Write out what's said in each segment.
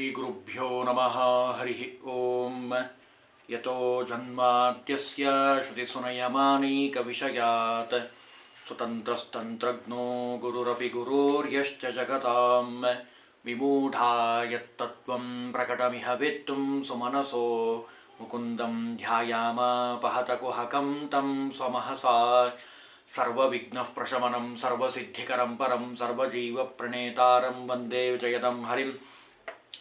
ಶ್ರೀಗುರುಭ್ಯೋ ನಮಃ ಹರಿ ಓಂ ಯತೋ ಜನ್ಮಾದ್ಯಸ್ಯ ಶ್ರುತಿಸುನಯಮಾನೈಕವಿಷಯಾತ್ ಸ್ವತಂತ್ರಸ್ತಂತ್ರಜ್ಞೋ ಗುರುರಪಿ ಗುರೋರ್ಯಶ್ಚ ಜಗತಾಂ ವಿಮೂಢಾ ಯತ್ತತ್ವಂ ಪ್ರಕಟಮಿಹ ವೇತ್ತುಂ ಸುಮನಸೋ ಮುಕುಂದಂ ಧ್ಯಾಯಾಮಾಪಹತಕುಹಕಂ ತಂ ಸ್ವಮಹಸಾ ಸರ್ವವಿಘ್ನಃ ಪ್ರಶಮನಂ ಸರ್ವಸಿದ್ಧಿಕರಂ ಪರಂ ಸರ್ವಜೀವಪ್ರಣೇತಾರಂ ವಂದೇ ವಿಜಯದಂ ಹರಿಂ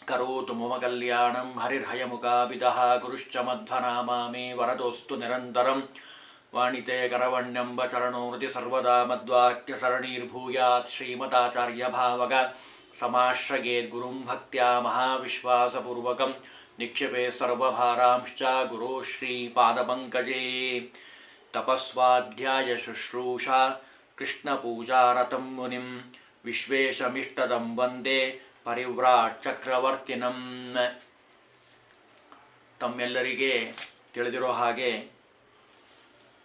ಕರೋತು ಮಮ ಕಲ್ಯಾಣಂ ಹರಿರ್ಹಯಮುಖಾಭಿದಃ ಗುರುಶ್ಚ ಮಧ್ವನಾಮಾ ಮೇ ವರದೋಸ್ತು ನಿರಂತರಂ ವಾಣಿತೆ ಕರವಣ್ಯಂಬ ಚರಣೋರತಿ ಸರ್ವದಾ ಮದ್ವಾಕ್ಯಸರಣೀರ್ಭೂಯಾತ್ ಶ್ರೀಮತಾಚಾರ್ಯಭಾವಗ ಸಮಾಶ್ರಯೇದ್ಗುರುಂ ಭಕ್ತ್ಯಾ ಮಹಾವಿಶ್ವಾಸಪೂರ್ವಕಂ ನಿಕ್ಷೇಪೇ ಸರ್ವಭಾರಾಂಶ್ಚ ಗುರೋ ಶ್ರೀಪಾದಪಂಕಜೇ ತಪಸ್ವಾಧ್ಯಾಯ ಶುಶ್ರೂಷಾ ಕೃಷ್ಣಪೂಜಾರತಂ ಮುನಿಂ ವಿಶ್ವೇಶಮಿಷ್ಟದಂ ವಂದೇ ಪರಿವ್ರಾಟ್ ಚಕ್ರವರ್ತಿನಂ. ತಮ್ಮೆಲ್ಲರಿಗೆ ತಿಳಿದಿರೋ ಹಾಗೆ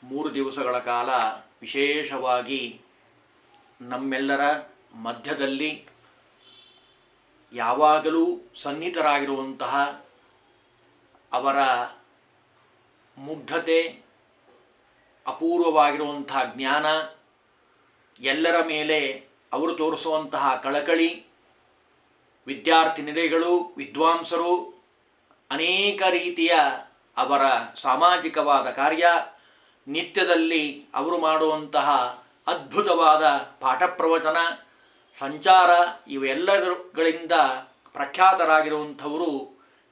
3 ದಿವಸಗಳ ಕಾಲ ವಿಶೇಷವಾಗಿ ನಮ್ಮೆಲ್ಲರ ಮಧ್ಯದಲ್ಲಿ ಯಾವಾಗಲೂ ಸನ್ನಿಹಿತರಾಗಿರುವಂತಹ ಅವರ ಮುಗ್ಧತೆ, ಅಪೂರ್ವವಾಗಿರುವಂತಹ ಜ್ಞಾನ, ಎಲ್ಲರ ಮೇಲೆ ಅವರು ತೋರಿಸುವಂತಹ ಕಳಕಳಿ, ವಿದ್ಯಾರ್ಥಿನಿಗಳು, ವಿದ್ವಾಂಸರು, ಅನೇಕ ರೀತಿಯ ಅವರ ಸಾಮಾಜಿಕವಾದ ಕಾರ್ಯ, ನಿತ್ಯದಲ್ಲಿ ಅವರು ಮಾಡುವಂತಹ ಅದ್ಭುತವಾದ ಪಾಠ ಪ್ರವಚನ, ಸಂಚಾರ, ಇವೆಲ್ಲಗಳಿಂದ ಪ್ರಖ್ಯಾತರಾಗಿರುವಂಥವರು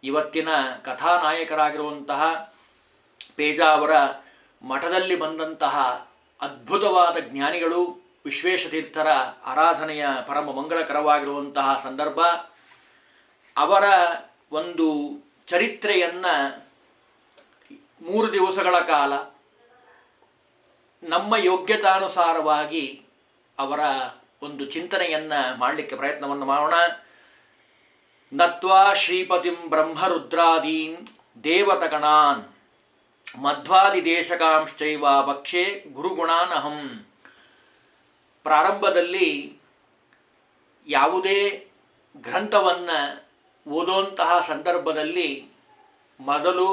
ಇವತ್ತಿನ ಕಥಾನಾಯಕರಾಗಿರುವಂತಹ ಪೇಜಾವರ ಮಠದಲ್ಲಿ ಬಂದಂತಹ ಅದ್ಭುತವಾದ ಜ್ಞಾನಿಗಳು, ವಿಶ್ವೇಶತೀರ್ಥರ ಆರಾಧನೆಯ ಪರಮ ಮಂಗಳಕರವಾಗಿರುವಂತಹ ಸಂದರ್ಭ. ಅವರ ಒಂದು ಚರಿತ್ರೆಯನ್ನು 3 ದಿವಸಗಳ ಕಾಲ ನಮ್ಮ ಯೋಗ್ಯತಾನುಸಾರವಾಗಿ ಅವರ ಒಂದು ಚಿಂತನೆಯನ್ನು ಮಾಡಲಿಕ್ಕೆ ಪ್ರಯತ್ನವನ್ನು ಮಾಡೋಣ. ನತ್ವಾ ಶ್ರೀಪತಿಂ ಬ್ರಹ್ಮರುದ್ರಾದೀನ್ ದೇವತಗಣಾನ್ ಮಧ್ವಾದಿದೇಶಕಾಂಶ್ಚೈವ ಭಕ್ಷೆ ಗುರುಗುಣಾನಹಂ. ಪ್ರಾರಂಭದಲ್ಲಿ ಯಾವುದೇ ಗ್ರಂಥವನ್ನು ಓದುವಂತಹ ಸಂದರ್ಭದಲ್ಲಿ ಮೊದಲು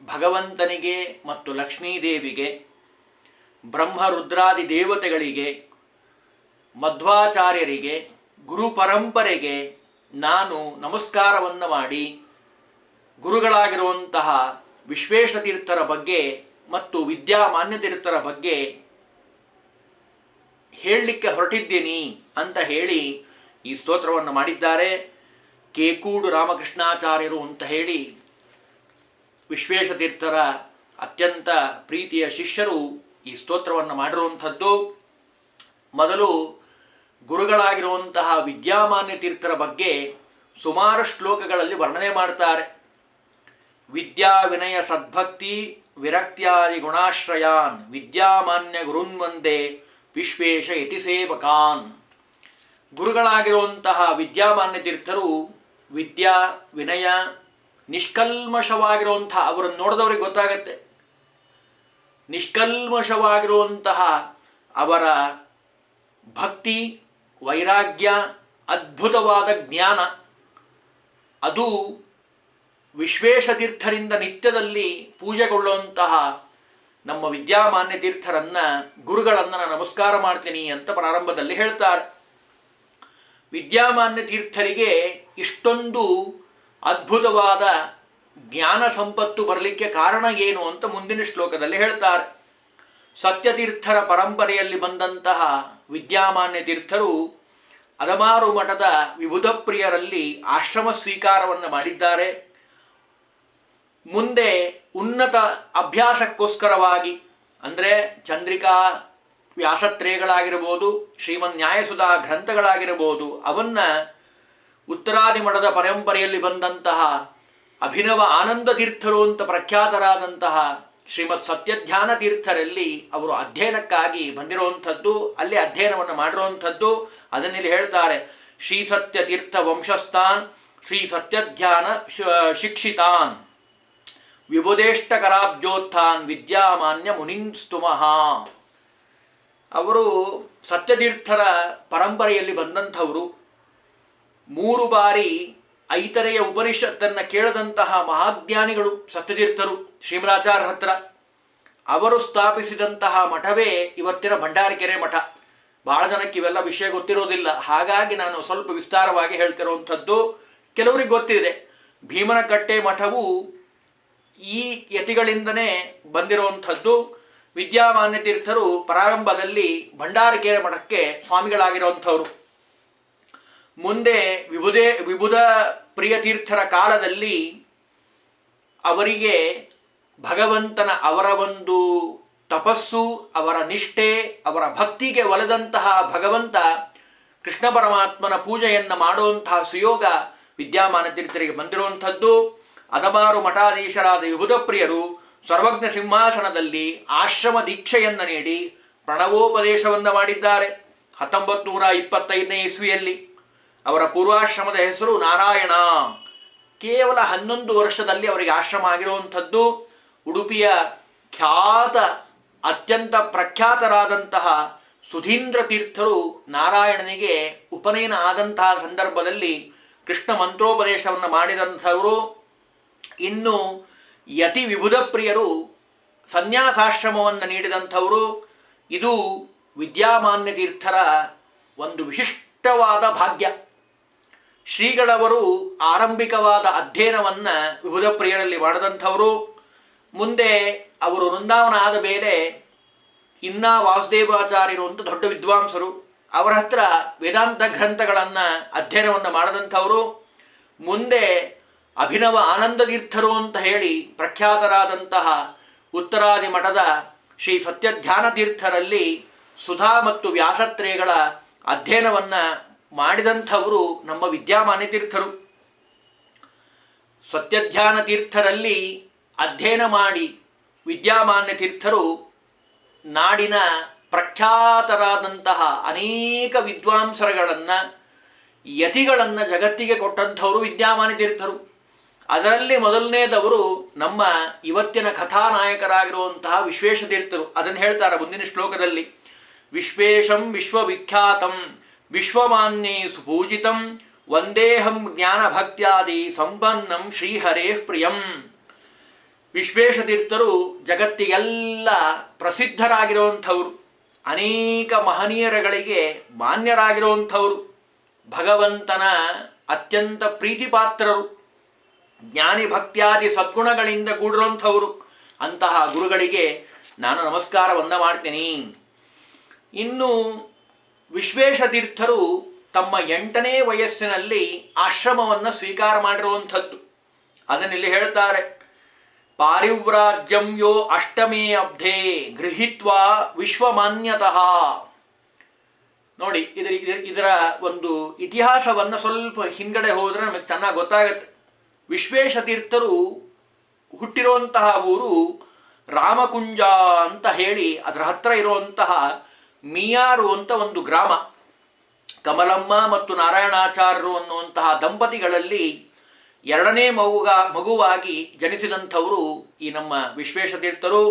ಭಗವಂತನಿಗೆ ಮತ್ತು ಲಕ್ಷ್ಮೀದೇವಿಗೆ, ಬ್ರಹ್ಮರುದ್ರಾದಿ ದೇವತೆಗಳಿಗೆ, ಮಧ್ವಾಚಾರ್ಯರಿಗೆ, ಗುರು ಪರಂಪರೆಗೆ ನಾನು ನಮಸ್ಕಾರವನ್ನು ಮಾಡಿ ಗುರುಗಳಾಗಿರುವಂತಹ ವಿಶ್ವೇಶತೀರ್ಥರ ಬಗ್ಗೆ ಮತ್ತು ವಿದ್ಯಾಮಾನ್ಯತೀರ್ಥರ ಬಗ್ಗೆ ಹೇಳಲಿಕ್ಕೆ ಹೊರಟಿದ್ದೀನಿ ಅಂತ ಹೇಳಿ ಈ ಸ್ತೋತ್ರವನ್ನು ಮಾಡಿದ್ದಾರೆ. ಕೇಕೂಡು ರಾಮಕೃಷ್ಣಾಚಾರ್ಯರು ಅಂತ ಹೇಳಿ ವಿಶ್ವೇಶತೀರ್ಥರ ಅತ್ಯಂತ ಪ್ರೀತಿಯ ಶಿಷ್ಯರು ಈ ಸ್ತೋತ್ರವನ್ನು ಮಾಡಿರುವಂಥದ್ದು. ಮೊದಲು ಗುರುಗಳಾಗಿರುವಂತಹ ವಿದ್ಯಾಮಾನ್ಯ ತೀರ್ಥರ ಬಗ್ಗೆ ಸುಮಾರು ಶ್ಲೋಕಗಳಲ್ಲಿ ವರ್ಣನೆ ಮಾಡ್ತಾರೆ. ವಿದ್ಯಾ ವಿನಯ ಸದ್ಭಕ್ತಿ ವಿರಕ್ತ್ಯಾದಿ ಗುಣಾಶ್ರಯಾನ್ ವಿದ್ಯಾಮಾನ್ಯ ಗುರುನ್ವಂದೇ ವಿಶ್ವೇಶ ಯತಿ ಸೇವಕಾನ್. ಗುರುಗಳಾಗಿರುವಂತಹ ವಿದ್ಯಾಮಾನ್ಯ ತೀರ್ಥರು ವಿದ್ಯಾ ವಿನಯ ನಿಷ್ಕಲ್ಮಶವಾಗಿರುವಂತಹ, ಅವರನ್ನು ನೋಡಿದವ್ರಿಗೆ ಗೊತ್ತಾಗತ್ತೆ, ನಿಷ್ಕಲ್ಮಶವಾಗಿರುವಂತಹ ಅವರ ಭಕ್ತಿ, ವೈರಾಗ್ಯ, ಅದ್ಭುತವಾದ ಜ್ಞಾನ, ಅದು ವಿಶ್ವೇಶತೀರ್ಥರಿಂದ ನಿತ್ಯದಲ್ಲಿ ಪೂಜೆಗೊಳ್ಳುವಂತಹ ನಮ್ಮ ವಿದ್ಯಾಮಾನ್ಯ ತೀರ್ಥರನ್ನ, ಗುರುಗಳನ್ನು ನಾನು ನಮಸ್ಕಾರ ಮಾಡ್ತೀನಿ ಅಂತ ಪ್ರಾರಂಭದಲ್ಲಿ ಹೇಳ್ತಾರೆ. ವಿದ್ಯಾಮಾನ್ಯ ತೀರ್ಥರಿಗೆ ಇಷ್ಟೊಂದು ಅದ್ಭುತವಾದ ಜ್ಞಾನ ಸಂಪತ್ತು ಬರಲಿಕ್ಕೆ ಕಾರಣ ಏನು ಅಂತ ಮುಂದಿನ ಶ್ಲೋಕದಲ್ಲಿ ಹೇಳ್ತಾರೆ. ಸತ್ಯತೀರ್ಥರ ಪರಂಪರೆಯಲ್ಲಿ ಬಂದಂತಹ ವಿದ್ಯಾಮಾನ್ಯ ತೀರ್ಥರು ಅದಮಾರು ಮಠದ ವಿಬುಧ ಪ್ರಿಯರಲ್ಲಿ ಆಶ್ರಮ ಸ್ವೀಕಾರವನ್ನು ಮಾಡಿದ್ದಾರೆ. ಮುಂದೆ ಉನ್ನತ ಅಭ್ಯಾಸಕ್ಕೋಸ್ಕರವಾಗಿ, ಅಂದರೆ ಚಂದ್ರಿಕಾ ವ್ಯಾಸತ್ರಯಗಳಾಗಿರ್ಬೋದು, ಶ್ರೀಮನ್ ನ್ಯಾಯಸುಧಾ ಗ್ರಂಥಗಳಾಗಿರಬಹುದು, ಅವನ್ನು ಉತ್ತರಾದಿ ಮಠದ ಪರಂಪರೆಯಲ್ಲಿ ಬಂದಂತಹ ಅಭಿನವ ಆನಂದ ತೀರ್ಥರು ಅಂತ ಪ್ರಖ್ಯಾತರಾದಂತಹ ಶ್ರೀಮತ್ ಸತ್ಯಧ್ಯಾನ ತೀರ್ಥರಲ್ಲಿ ಅವರು ಅಧ್ಯಯನಕ್ಕಾಗಿ ಬಂದಿರುವಂಥದ್ದು, ಅಲ್ಲಿ ಅಧ್ಯಯನವನ್ನು ಮಾಡಿರುವಂಥದ್ದು. ಅದನ್ನಿಲ್ಲಿ ಹೇಳ್ತಾರೆ. ಶ್ರೀ ಸತ್ಯ ತೀರ್ಥ ವಂಶಸ್ಥಾನ್ ಶ್ರೀ ಸತ್ಯಧ್ಯಾನ ಶಿಕ್ಷಿತಾನ್ ವಿಭುದೇಷ್ಟಕರಾಬ್ಜೋತ್ಥಾನ್ ವಿದ್ಯಾಮಾನ್ಯ ಮುನಿನ್ಸ್ತುಮಃ. ಅವರು ಸತ್ಯತೀರ್ಥರ ಪರಂಪರೆಯಲ್ಲಿ ಬಂದಂಥವರು. 3 ಬಾರಿ ಐತರೆಯ ಉಪನಿಷತ್ತನ್ನು ಕೇಳದಂತಹ ಮಹಾಜ್ಞಾನಿಗಳು ಸತ್ಯತೀರ್ಥರು ಶ್ರೀಮದಾಚಾರ್ಯರ ಹತ್ರ ಅವರು ಸ್ಥಾಪಿಸಿದಂತಹ ಮಠವೇ ಇವತ್ತಿನ ಭಂಡಾರಕೆರೆ ಮಠ. ಬಹಳ ಜನಕ್ಕೆ ಇವೆಲ್ಲ ವಿಷಯ ಗೊತ್ತಿರೋದಿಲ್ಲ, ಹಾಗಾಗಿ ನಾನು ಸ್ವಲ್ಪ ವಿಸ್ತಾರವಾಗಿ ಹೇಳ್ತಿರುವಂಥದ್ದು. ಕೆಲವರಿಗೆ ಗೊತ್ತಿದೆ, ಭೀಮನಕಟ್ಟೆ ಮಠವು ಈ ಯತಿಗಳಿಂದನೇ ಬಂದಿರುವಂಥದ್ದು. ವಿದ್ಯಾಮಾನ್ಯ ತೀರ್ಥರು ಪ್ರಾರಂಭದಲ್ಲಿ ಭಂಡಾರಕೆರೆ ಮಠಕ್ಕೆ ಸ್ವಾಮಿಗಳಾಗಿರುವಂಥವ್ರು. ಮುಂದೆ ವಿಬುಧ ಪ್ರಿಯತೀರ್ಥರ ಕಾಲದಲ್ಲಿ ಅವರಿಗೆ ಭಗವಂತನ ಅವರ ಒಂದು ತಪಸ್ಸು, ಅವರ ನಿಷ್ಠೆ, ಅವರ ಭಕ್ತಿಗೆ ಒಲೆದಂತಹ ಭಗವಂತ ಕೃಷ್ಣ ಪರಮಾತ್ಮನ ಪೂಜೆಯನ್ನು ಮಾಡುವಂತಹ ಸುಯೋಗ ವಿದ್ಯಾಮಾನ್ಯ ತೀರ್ಥರಿಗೆ ಬಂದಿರುವಂಥದ್ದು. ಅದಮಾರು ಮಠಾಧೀಶರಾದ ವಿಬುಧ ಪ್ರಿಯರು ಸರ್ವಜ್ಞ ಸಿಂಹಾಸನದಲ್ಲಿ ಆಶ್ರಮ ದೀಕ್ಷೆಯನ್ನು ನೀಡಿ ಪ್ರಣವೋಪದೇಶವನ್ನು ಮಾಡಿದ್ದಾರೆ. 1925ನೇ ಇಸ್ವಿಯಲ್ಲಿ ಅವರ ಪೂರ್ವಾಶ್ರಮದ ಹೆಸರು ನಾರಾಯಣ. ಕೇವಲ 11 ವರ್ಷದಲ್ಲಿ ಅವರಿಗೆ ಆಶ್ರಮ ಆಗಿರುವಂಥದ್ದು. ಉಡುಪಿಯ ಖ್ಯಾತ ಅತ್ಯಂತ ಪ್ರಖ್ಯಾತರಾದಂತಹ ಸುಧೀಂದ್ರ ತೀರ್ಥರು ನಾರಾಯಣನಿಗೆ ಉಪನಯನ ಆದಂತಹ ಸಂದರ್ಭದಲ್ಲಿ ಕೃಷ್ಣ ಮಂತ್ರೋಪದೇಶವನ್ನು ಮಾಡಿದಂಥವರು. ಇನ್ನು ಯತಿ ವಿಬುಧ ಪ್ರಿಯರು ಸನ್ಯಾಸಾಶ್ರಮವನ್ನು ನೀಡಿದಂಥವರು. ಇದು ವಿದ್ಯಾಮಾನ್ಯ ತೀರ್ಥರ ಒಂದು ವಿಶಿಷ್ಟವಾದ ಭಾಗ್ಯ. ಶ್ರೀಗಳವರು ಆರಂಭಿಕವಾದ ಅಧ್ಯಯನವನ್ನು ವಿಬುಧ ಪ್ರಿಯರಲ್ಲಿ ಮಾಡಿದಂಥವರು. ಮುಂದೆ ಅವರು ವೃಂದಾವನ ಆದ ಮೇಲೆ ಇನ್ನ ವಾಸುದೇವಾಚಾರ್ಯರು ಅಂತ ದೊಡ್ಡ ವಿದ್ವಾಂಸರು, ಅವರ ಹತ್ರ ವೇದಾಂತ ಗ್ರಂಥಗಳನ್ನು ಅಧ್ಯಯನವನ್ನು ಮಾಡಿದಂಥವರು. ಮುಂದೆ ಅಭಿನವ ಆನಂದ ತೀರ್ಥರು ಅಂತ ಹೇಳಿ ಪ್ರಖ್ಯಾತರಾದಂತಹ ಉತ್ತರಾದಿ ಮಠದ ಶ್ರೀ ಸತ್ಯಧ್ಯಾನ ತೀರ್ಥರಲ್ಲಿ ಸುಧಾ ಮತ್ತು ವ್ಯಾಸತ್ರಯಗಳ ಅಧ್ಯಯನವನ್ನು ಮಾಡಿದಂಥವರು ನಮ್ಮ ವಿದ್ಯಾಮಾನ್ಯ ತೀರ್ಥರು. ಸತ್ಯಧ್ಯಾನ ತೀರ್ಥರಲ್ಲಿ ಅಧ್ಯಯನ ಮಾಡಿ ವಿದ್ಯಾಮಾನ್ಯ ತೀರ್ಥರು ನಾಡಿನ ಪ್ರಖ್ಯಾತರಾದಂತಹ ಅನೇಕ ವಿದ್ವಾಂಸರುಗಳನ್ನು, ಯತಿಗಳನ್ನು ಜಗತ್ತಿಗೆ ಕೊಟ್ಟಂಥವರು ವಿದ್ಯಾಮಾನ್ಯ ತೀರ್ಥರು. ಅದರಲ್ಲಿ ಮೊದಲನೇದವರು ನಮ್ಮ ಇವತ್ತಿನ ಕಥಾನಾಯಕರಾಗಿರುವಂತಹ ವಿಶ್ವೇಶ ತೀರ್ಥರು. ಅದನ್ನು ಹೇಳ್ತಾರೆ ಮುಂದಿನ ಶ್ಲೋಕದಲ್ಲಿ. ವಿಶ್ವೇಶಂ ವಿಶ್ವವಿಖ್ಯಾತಂ ವಿಶ್ವಮಾನ್ಯೇ ಸುಪೂಜಿತಂ ವಂದೇಹಂ ಜ್ಞಾನಭಕ್ತ್ಯಾದಿ ಸಂಪನ್ನಂ ಶ್ರೀಹರೇಃ ಪ್ರಿಯಂ. ವಿಶ್ವೇಶ ತೀರ್ಥರು ಜಗತ್ತಿಗೆಲ್ಲ ಪ್ರಸಿದ್ಧರಾಗಿರುವಂಥವ್ರು, ಅನೇಕ ಮಹನೀಯರುಗಳಿಗೆ ಮಾನ್ಯರಾಗಿರುವಂಥವ್ರು, ಭಗವಂತನ ಅತ್ಯಂತ ಪ್ರೀತಿಪಾತ್ರರು, ಜ್ಞಾನಿ ಭಕ್ತ್ಯಾದಿ ಸದ್ಗುಣಗಳಿಂದ ಕೂಡಿರುವಂಥವರು. ಅಂತಹ ಗುರುಗಳಿಗೆ ನಾನು ನಮಸ್ಕಾರವನ್ನು ಮಾಡ್ತೀನಿ. ಇನ್ನು ವಿಶ್ವೇಶ ತೀರ್ಥರು ತಮ್ಮ 8ನೇ ವಯಸ್ಸಿನಲ್ಲಿ ಆಶ್ರಮವನ್ನು ಸ್ವೀಕಾರ ಮಾಡಿರುವಂಥದ್ದು. ಅದನ್ನಿಲ್ಲಿ ಹೇಳ್ತಾರೆ. ಪಾರಿವ್ರಾಜ್ಯಂ ಯೋ ಅಷ್ಟಮೇ ಅಬ್ಧೇ ಗೃಹೀತ್ವಾ ವಿಶ್ವಮಾನ್ಯತಃ. ನೋಡಿ, ಇದರ ಒಂದು ಇತಿಹಾಸವನ್ನು ಸ್ವಲ್ಪ ಹಿಂಗಡೆ ಹೋದರೆ ನಮಗೆ ಚೆನ್ನಾಗಿ ಗೊತ್ತಾಗುತ್ತೆ. ವಿಶ್ವೇಶ ತೀರ್ಥರು ಹುಟ್ಟಿರುವಂತಹ ಊರು ರಾಮಕುಂಜ ಅಂತ ಹೇಳಿ ಅದರ ಹತ್ರ ಇರುವಂತಹ ಮಿಯಾರು ಅಂತ ಒಂದು ಗ್ರಾಮ. ಕಮಲಮ್ಮ ಮತ್ತು ನಾರಾಯಣಾಚಾರ್ಯರು ಅನ್ನುವಂತಹ ದಂಪತಿಗಳಲ್ಲಿ 2ನೇ ಮಗುವಾಗಿ ಜನಿಸಿದಂಥವರು ಈ ನಮ್ಮ ವಿಶ್ವೇಶ ತೀರ್ಥರು.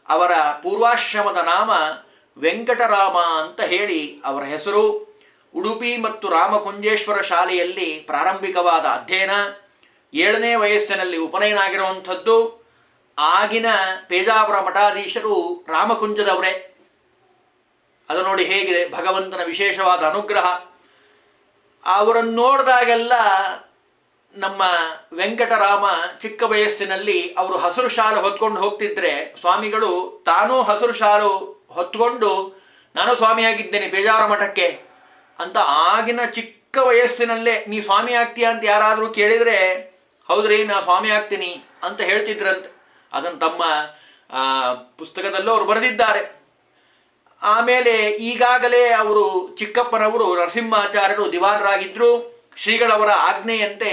ಅವರ ಪೂರ್ವಾಶ್ರಮದ ನಾಮ ವೆಂಕಟರಾಮ ಅಂತ ಹೇಳಿ ಅವರ ಹೆಸರು. ಉಡುಪಿ ಮತ್ತು ರಾಮಕುಂಜೇಶ್ವರ ಶಾಲೆಯಲ್ಲಿ ಪ್ರಾರಂಭಿಕವಾದ ಅಧ್ಯಯನ. 7ನೇ ವಯಸ್ಸಿನಲ್ಲಿ ಉಪನಯನ ಆಗಿರುವಂಥದ್ದು. ಆಗಿನ ಪೇಜಾವರ ಮಠಾಧೀಶರು ರಾಮಕುಂಜದವರೇ. ಅದು ನೋಡಿ ಹೇಗಿದೆ ಭಗವಂತನ ವಿಶೇಷವಾದ ಅನುಗ್ರಹ. ಅವರನ್ನು ನೋಡಿದಾಗೆಲ್ಲ ನಮ್ಮ ವೆಂಕಟರಾಮ ಚಿಕ್ಕ ವಯಸ್ಸಿನಲ್ಲಿ ಅವರು ಹಸಿರು ಶಾಲು ಹೊತ್ಕೊಂಡು ಹೋಗ್ತಿದ್ರೆ ಸ್ವಾಮಿಗಳು ತಾನೂ ಹಸಿರು ಶಾಲು ಹೊತ್ಕೊಂಡು ನಾನು ಸ್ವಾಮಿಯಾಗಿದ್ದೇನೆ ಪೇಜಾವರ ಮಠಕ್ಕೆ ಅಂತ ಆಗಿನ ಚಿಕ್ಕ ವಯಸ್ಸಿನಲ್ಲೇ ನೀ ಸ್ವಾಮಿ ಆಗ್ತೀಯ ಅಂತ ಯಾರಾದರೂ ಕೇಳಿದರೆ ಹೌದ್ರಿ ನಾ ಸ್ವಾಮಿ ಆಗ್ತೀನಿ ಅಂತ ಹೇಳ್ತಿದ್ರಂತೆ. ಅದನ್ನು ತಮ್ಮ ಪುಸ್ತಕದಲ್ಲೂ ಅವರು ಬರೆದಿದ್ದಾರೆ. ಆಮೇಲೆ ಈಗಾಗಲೇ ಅವರು ಚಿಕ್ಕಪ್ಪನವರು ನರಸಿಂಹಾಚಾರ್ಯರು ದಿವಾನರಾಗಿದ್ದರು. ಶ್ರೀಗಳವರ ಆಜ್ಞೆಯಂತೆ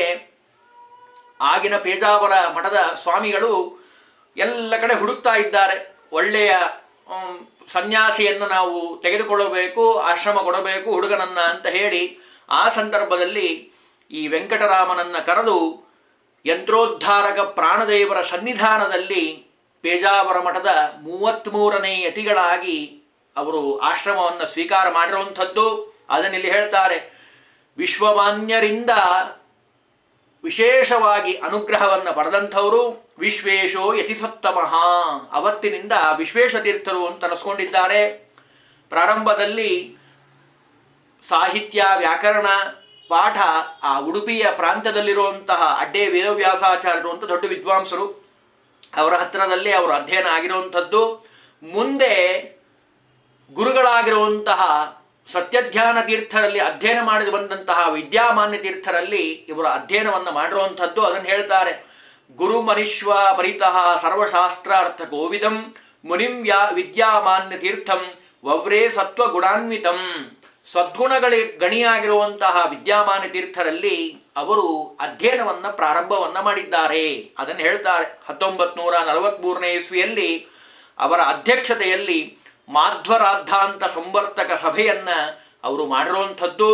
ಆಗಿನ ಪೇಜಾವರ ಮಠದ ಸ್ವಾಮಿಗಳು ಎಲ್ಲ ಕಡೆ ಹುಡುಕ್ತಾ ಇದ್ದಾರೆ. ಒಳ್ಳೆಯ ಸನ್ಯಾಸಿಯನ್ನು ನಾವು ತೆಗೆದುಕೊಳ್ಳಬೇಕು, ಆಶ್ರಮ ಕೊಡಬೇಕು ಹುಡುಗನನ್ನ ಅಂತ ಹೇಳಿ ಆ ಸಂದರ್ಭದಲ್ಲಿ ಈ ವೆಂಕಟರಾಮನನ್ನು ಕರೆದು ಯಂತ್ರೋದ್ಧಾರಕ ಪ್ರಾಣದೇವರ ಸನ್ನಿಧಾನದಲ್ಲಿ ಪೇಜಾವರ ಮಠದ 33ನೇ ಯತಿಗಳಾಗಿ ಅವರು ಆಶ್ರಮವನ್ನು ಸ್ವೀಕಾರ ಮಾಡಿರುವಂಥದ್ದು. ಅದನ್ನಿಲ್ಲಿ ಹೇಳ್ತಾರೆ. ವಿಶ್ವಮಾನ್ಯರಿಂದ ವಿಶೇಷವಾಗಿ ಅನುಗ್ರಹವನ್ನು ಪಡೆದಂಥವರು ವಿಶ್ವೇಶೋ ಯತಿಸತ್ತಮಃ. ಅವತ್ತಿನಿಂದ ವಿಶ್ವೇಶತೀರ್ಥರು ಅಂತ ಅನಿಸ್ಕೊಂಡಿದ್ದಾರೆ. ಪ್ರಾರಂಭದಲ್ಲಿ ಸಾಹಿತ್ಯ ವ್ಯಾಕರಣ ಪಾಠ ಆ ಉಡುಪಿಯ ಪ್ರಾಂತ್ಯದಲ್ಲಿರುವಂತಹ ಅಡ್ಡೆ ವೇದವ್ಯಾಸಾಚಾರ್ಯರು ಅಂತ ದೊಡ್ಡ ವಿದ್ವಾಂಸರು, ಅವರ ಹತ್ತಿರದಲ್ಲಿ ಅವರ ಅಧ್ಯಯನ ಆಗಿರುವಂಥದ್ದು. ಮುಂದೆ ಗುರುಗಳಾಗಿರುವಂತಹ ಸತ್ಯಧ್ಯಾನ ತೀರ್ಥರಲ್ಲಿ ಅಧ್ಯಯನ ಮಾಡಿ ಬಂದಂತಹ ವಿದ್ಯಾಮಾನ್ಯ ತೀರ್ಥರಲ್ಲಿ ಇವರ ಅಧ್ಯಯನವನ್ನು ಮಾಡಿರುವಂಥದ್ದು. ಅದನ್ನು ಹೇಳ್ತಾರೆ, ಗುರು ಮನಿಷ್ವ ಪರಿತಃ ಸರ್ವಶಾಸ್ತ್ರಾರ್ಥ ಕೋವಿದಂ ಮುನಿಂ ವಿದ್ಯಾಮಾನ್ಯ ತೀರ್ಥಂ ವವ್ರೇ ಸತ್ವಗುಣಾನ್ವಿತಂ. ಗಣಿಯಾಗಿರುವಂತಹ ವಿದ್ಯಾಮಾನ್ಯ ತೀರ್ಥರಲ್ಲಿ ಅವರು ಅಧ್ಯಯನವನ್ನು ಪ್ರಾರಂಭವನ್ನು ಮಾಡಿದ್ದಾರೆ. ಅದನ್ನು ಹೇಳ್ತಾರೆ. 1943ನೇ ಇಸ್ವಿಯಲ್ಲಿ ಅವರ ಅಧ್ಯಕ್ಷತೆಯಲ್ಲಿ ಮಾಧ್ವರಾದ್ಧಾಂತ ಸಂವರ್ತಕ ಸಭೆಯನ್ನು ಅವರು ಮಾಡಿರುವಂಥದ್ದು.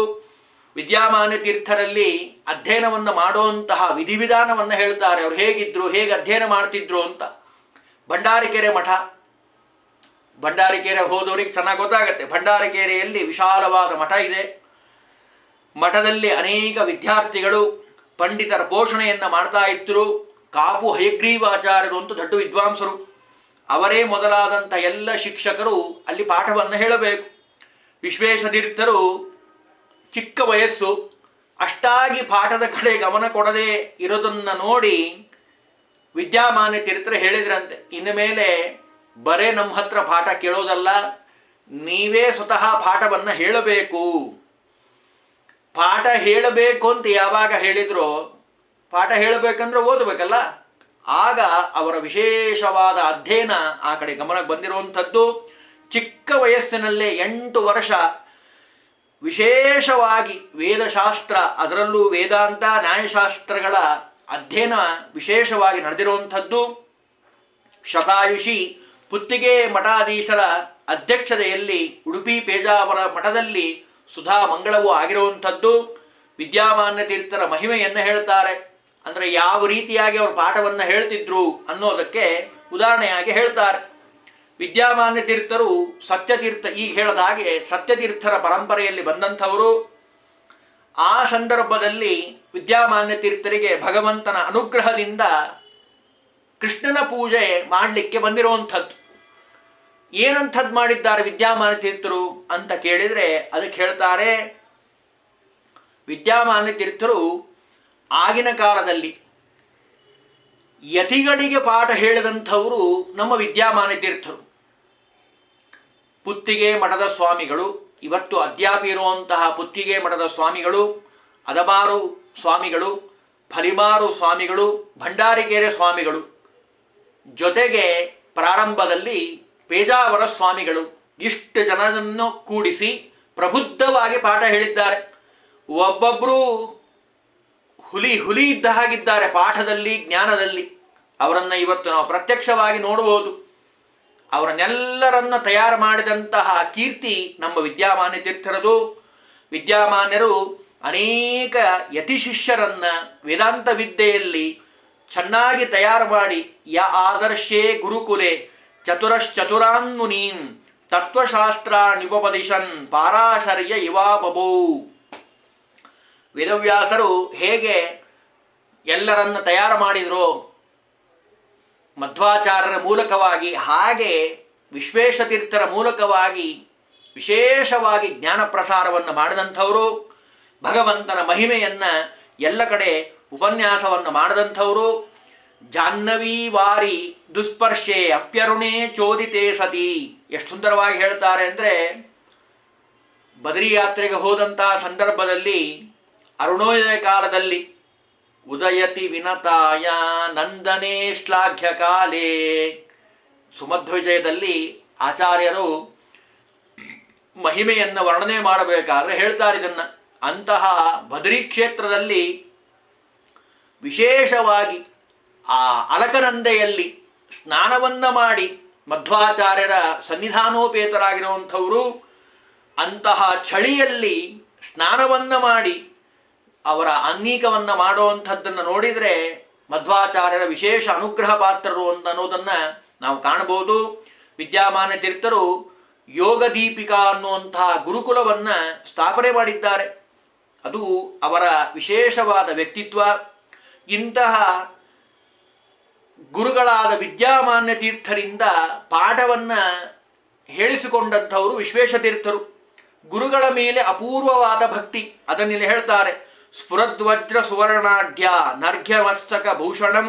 ವಿದ್ಯಾಮಾನ್ಯ ತೀರ್ಥರಲ್ಲಿ ಅಧ್ಯಯನವನ್ನು ಮಾಡುವಂತಹ ವಿಧಿವಿಧಾನವನ್ನು ಹೇಳ್ತಾರೆ. ಅವರು ಹೇಗಿದ್ರು, ಹೇಗೆ ಅಧ್ಯಯನ ಮಾಡ್ತಿದ್ರು ಅಂತ. ಭಂಡಾರಿಕೆರೆ ಮಠ, ಭಂಡಾರಿಕೆರೆ ಹೋದವರಿಗೆ ಚೆನ್ನಾಗಿ ಗೊತ್ತಾಗತ್ತೆ. ಭಂಡಾರಿಕೆರೆಯಲ್ಲಿ ವಿಶಾಲವಾದ ಮಠ ಇದೆ. ಮಠದಲ್ಲಿ ಅನೇಕ ವಿದ್ಯಾರ್ಥಿಗಳು ಪಂಡಿತರ ಪೋಷಣೆಯನ್ನು ಮಾಡ್ತಾ ಇದ್ರು. ಕಾಪು ಹಯಗ್ರೀವಾಚಾರ್ಯರು ಅಂತ ದೊಡ್ಡ ವಿದ್ವಾಂಸರು, ಅವರೇ ಮೊದಲಾದಂಥ ಎಲ್ಲ ಶಿಕ್ಷಕರು ಅಲ್ಲಿ ಪಾಠವನ್ನು ಹೇಳಬೇಕು. ವಿಶ್ವೇಶತೀರ್ಥರು ಚಿಕ್ಕ ವಯಸ್ಸು, ಅಷ್ಟಾಗಿ ಪಾಠದ ಕಡೆ ಗಮನ ಕೊಡದೆ ಇರೋದನ್ನು ನೋಡಿ ವಿದ್ಯಾಮಾನ್ಯ ತೀರ್ಥರು ಹೇಳಿದ್ರಂತೆ, ಇನ್ನು ಮೇಲೆ ಬರೇ ನಮ್ಮ ಹತ್ರ ಪಾಠ ಕೇಳೋದಲ್ಲ, ನೀವೇ ಸ್ವತಃ ಪಾಠವನ್ನು ಹೇಳಬೇಕು. ಪಾಠ ಹೇಳಬೇಕು ಅಂತ ಯಾವಾಗ ಹೇಳಿದ್ರೋ, ಪಾಠ ಹೇಳಬೇಕಂದ್ರೆ ಓದಬೇಕಲ್ಲ, ಆಗ ಅವರ ವಿಶೇಷವಾದ ಅಧ್ಯಯನ ಆ ಕಡೆ ಗಮನಕ್ಕೆ ಬಂದಿರುವಂಥದ್ದು. ಚಿಕ್ಕ ವಯಸ್ಸಿನಲ್ಲೇ 8 ವರ್ಷ ವಿಶೇಷವಾಗಿ ವೇದಶಾಸ್ತ್ರ, ಅದರಲ್ಲೂ ವೇದಾಂತ ನ್ಯಾಯಶಾಸ್ತ್ರಗಳ ಅಧ್ಯಯನ ವಿಶೇಷವಾಗಿ ನಡೆದಿರುವಂಥದ್ದು. ಶತಾಯುಷಿ ಪುತ್ತಿಗೆ ಮಠಾಧೀಶರ ಅಧ್ಯಕ್ಷತೆಯಲ್ಲಿ ಉಡುಪಿ ಪೇಜಾವರ ಮಠದಲ್ಲಿ ಸುಧಾ ಮಂಗಳವೂ ಆಗಿರುವಂಥದ್ದು. ವಿದ್ಯಾಮಾನ್ಯ ತೀರ್ಥರ ಮಹಿಮೆಯನ್ನು ಹೇಳ್ತಾರೆ. ಅಂದರೆ ಯಾವ ರೀತಿಯಾಗಿ ಅವರು ಪಾಠವನ್ನು ಹೇಳ್ತಿದ್ರು ಅನ್ನೋದಕ್ಕೆ ಉದಾಹರಣೆಯಾಗಿ ಹೇಳ್ತಾರೆ. ವಿದ್ಯಾಮಾನ್ಯ ತೀರ್ಥರು ಸತ್ಯತೀರ್ಥ, ಈಗ ಹೇಳಿದ ಹಾಗೆ ಸತ್ಯತೀರ್ಥರ ಪರಂಪರೆಯಲ್ಲಿ ಬಂದಂಥವರು. ಆ ಸಂದರ್ಭದಲ್ಲಿ ವಿದ್ಯಾಮಾನ್ಯ ತೀರ್ಥರಿಗೆ ಭಗವಂತನ ಅನುಗ್ರಹದಿಂದ ಕೃಷ್ಣನ ಪೂಜೆ ಮಾಡಲಿಕ್ಕೆ ಬಂದಿರುವಂಥದ್ದು. ಏನಂಥದ್ದು ಮಾಡಿದ್ದಾರೆ ವಿದ್ಯಾಮಾನ್ಯ ತೀರ್ಥರು ಅಂತ ಕೇಳಿದರೆ ಅದಕ್ಕೆ ಹೇಳ್ತಾರೆ, ವಿದ್ಯಾಮಾನ್ಯ ತೀರ್ಥರು ಆಗಿನ ಕಾಲದಲ್ಲಿ ಯತಿಗಳಿಗೆ ಪಾಠ ಹೇಳಿದಂಥವರು ನಮ್ಮ ವಿದ್ಯಾಮಾನ್ಯ ತೀರ್ಥರು. ಪುತ್ತಿಗೆ ಮಠದ ಸ್ವಾಮಿಗಳು, ಇವತ್ತು ಅದ್ಯಾಪಿ ಇರುವಂತಹ ಪುತ್ತಿಗೆ ಮಠದ ಸ್ವಾಮಿಗಳು, ಅದಮಾರು ಸ್ವಾಮಿಗಳು, ಫಲಿಮಾರು ಸ್ವಾಮಿಗಳು, ಭಂಡಾರಿಕೆರೆ ಸ್ವಾಮಿಗಳು, ಜೊತೆಗೆ ಪ್ರಾರಂಭದಲ್ಲಿ ಪೇಜಾವರ ಸ್ವಾಮಿಗಳು, ಇಷ್ಟು ಜನರನ್ನು ಕೂಡಿಸಿ ಪ್ರಬುದ್ಧವಾಗಿ ಪಾಠ ಹೇಳಿದ್ದಾರೆ. ಒಬ್ಬೊಬ್ಬರು ಹುಲಿ ಇದ್ದ ಹಾಗಿದ್ದಾರೆ ಪಾಠದಲ್ಲಿ, ಜ್ಞಾನದಲ್ಲಿ. ಅವರನ್ನು ಇವತ್ತು ನಾವು ಪ್ರತ್ಯಕ್ಷವಾಗಿ ನೋಡಬಹುದು. ಅವರನ್ನೆಲ್ಲರನ್ನ ತಯಾರು ಮಾಡಿದಂತಹ ಕೀರ್ತಿ ನಮ್ಮ ವಿದ್ಯಾಮಾನ್ಯ ತೀರ್ಥರದು. ವಿದ್ಯಾಮಾನ್ಯರು ಅನೇಕ ಯತಿ ಶಿಷ್ಯರನ್ನ ವೇದಾಂತ ವಿದ್ಯೆಯಲ್ಲಿ ಚೆನ್ನಾಗಿ ತಯಾರು ಮಾಡಿ, ಆದರ್ಶೇ ಗುರುಕುಲೆ ಚತುರಶ್ಚತುರಾನ್ ಮುನೀನ್ ತತ್ವಶಾಸ್ತ್ರ ನಿಪೋಪದಿಶನ್ ಪಾರಾಶರ್ಯ ಇವಾಬಭೂ. ವೇದವ್ಯಾಸರು ಹೇಗೆ ಎಲ್ಲರನ್ನ ತಯಾರು ಮಾಡಿದ್ರು ಮಧ್ವಾಚಾರ್ಯರ ಮೂಲಕವಾಗಿ, ಹಾಗೆ ವಿಶ್ವೇಶತೀರ್ಥರ ಮೂಲಕವಾಗಿ ವಿಶೇಷವಾಗಿ ಜ್ಞಾನ ಪ್ರಸಾರವನ್ನು ಮಾಡಿದಂಥವರು. ಭಗವಂತನ ಮಹಿಮೆಯನ್ನು ಎಲ್ಲ ಕಡೆ ಉಪನ್ಯಾಸವನ್ನು ಮಾಡಿದಂಥವರು. ಜಾಹ್ನವಿ ವಾರಿ ದುಸ್ಪರ್ಶೆ ಅಪ್ಯರುಣೇ ಚೋದಿತೆ ಸತಿ. ಎಷ್ಟು ಸುಂದರವಾಗಿ ಹೇಳ್ತಾರೆ ಅಂದರೆ, ಬದರಿ ಯಾತ್ರೆಗೆ ಹೋದಂತಹ ಸಂದರ್ಭದಲ್ಲಿ ಅರುಣೋದಯ ಕಾಲದಲ್ಲಿ ಉದಯತಿ ವಿನತಾಯ ನಂದನೇ ಶ್ಲಾಘ್ಯ ಕಾಲೇ, ಸುಮಧ್ವಿಜಯದಲ್ಲಿ ಆಚಾರ್ಯರು ಮಹಿಮೆಯನ್ನು ವರ್ಣನೆ ಮಾಡಬೇಕಾದ್ರೆ ಹೇಳ್ತಾರೆ ಇದನ್ನು. ಅಂತಹ ಬದರಿ ಕ್ಷೇತ್ರದಲ್ಲಿ ವಿಶೇಷವಾಗಿ ಆ ಅಲಕನಂದೆಯಲ್ಲಿ ಸ್ನಾನವನ್ನು ಮಾಡಿ ಮಧ್ವಾಚಾರ್ಯರ ಸನ್ನಿಧಾನೋಪೇತರಾಗಿರುವಂಥವರು ಅಂತಹ ಚಳಿಯಲ್ಲಿ ಸ್ನಾನವನ್ನು ಮಾಡಿ ಅವರ ಅನ್ನೀಕವನ್ನು ಮಾಡುವಂಥದ್ದನ್ನು ನೋಡಿದರೆ ಮಧ್ವಾಚಾರ್ಯರ ವಿಶೇಷ ಅನುಗ್ರಹ ಪಾತ್ರರು ಅನ್ನೋದನ್ನು ನಾವು ಕಾಣಬಹುದು. ವಿದ್ಯಾಮಾನ್ಯ ತೀರ್ಥರು ಯೋಗ ದೀಪಿಕಾ ಅನ್ನುವಂತಹ ಗುರುಕುಲವನ್ನು ಸ್ಥಾಪನೆ ಮಾಡಿದ್ದಾರೆ. ಅದು ಅವರ ವಿಶೇಷವಾದ ವ್ಯಕ್ತಿತ್ವ. ಇಂತಹ ಗುರುಗಳಾದ ವಿದ್ಯಾಮಾನ್ಯ ತೀರ್ಥರಿಂದ ಪಾಠವನ್ನು ಹೇಳಿಸಿಕೊಂಡಂಥವರು ವಿಶ್ವೇಶತೀರ್ಥರು. ಗುರುಗಳ ಮೇಲೆ ಅಪೂರ್ವವಾದ ಭಕ್ತಿ, ಅದನ್ನಿಲ್ಲಿ ಹೇಳ್ತಾರೆ. ಸ್ಫುರದ್ವಜ್ರ ಸುವರ್ಣಾಢ್ಯ ನರ್ಘ್ಯಮಸ್ತಕ ಭೂಷಣಂ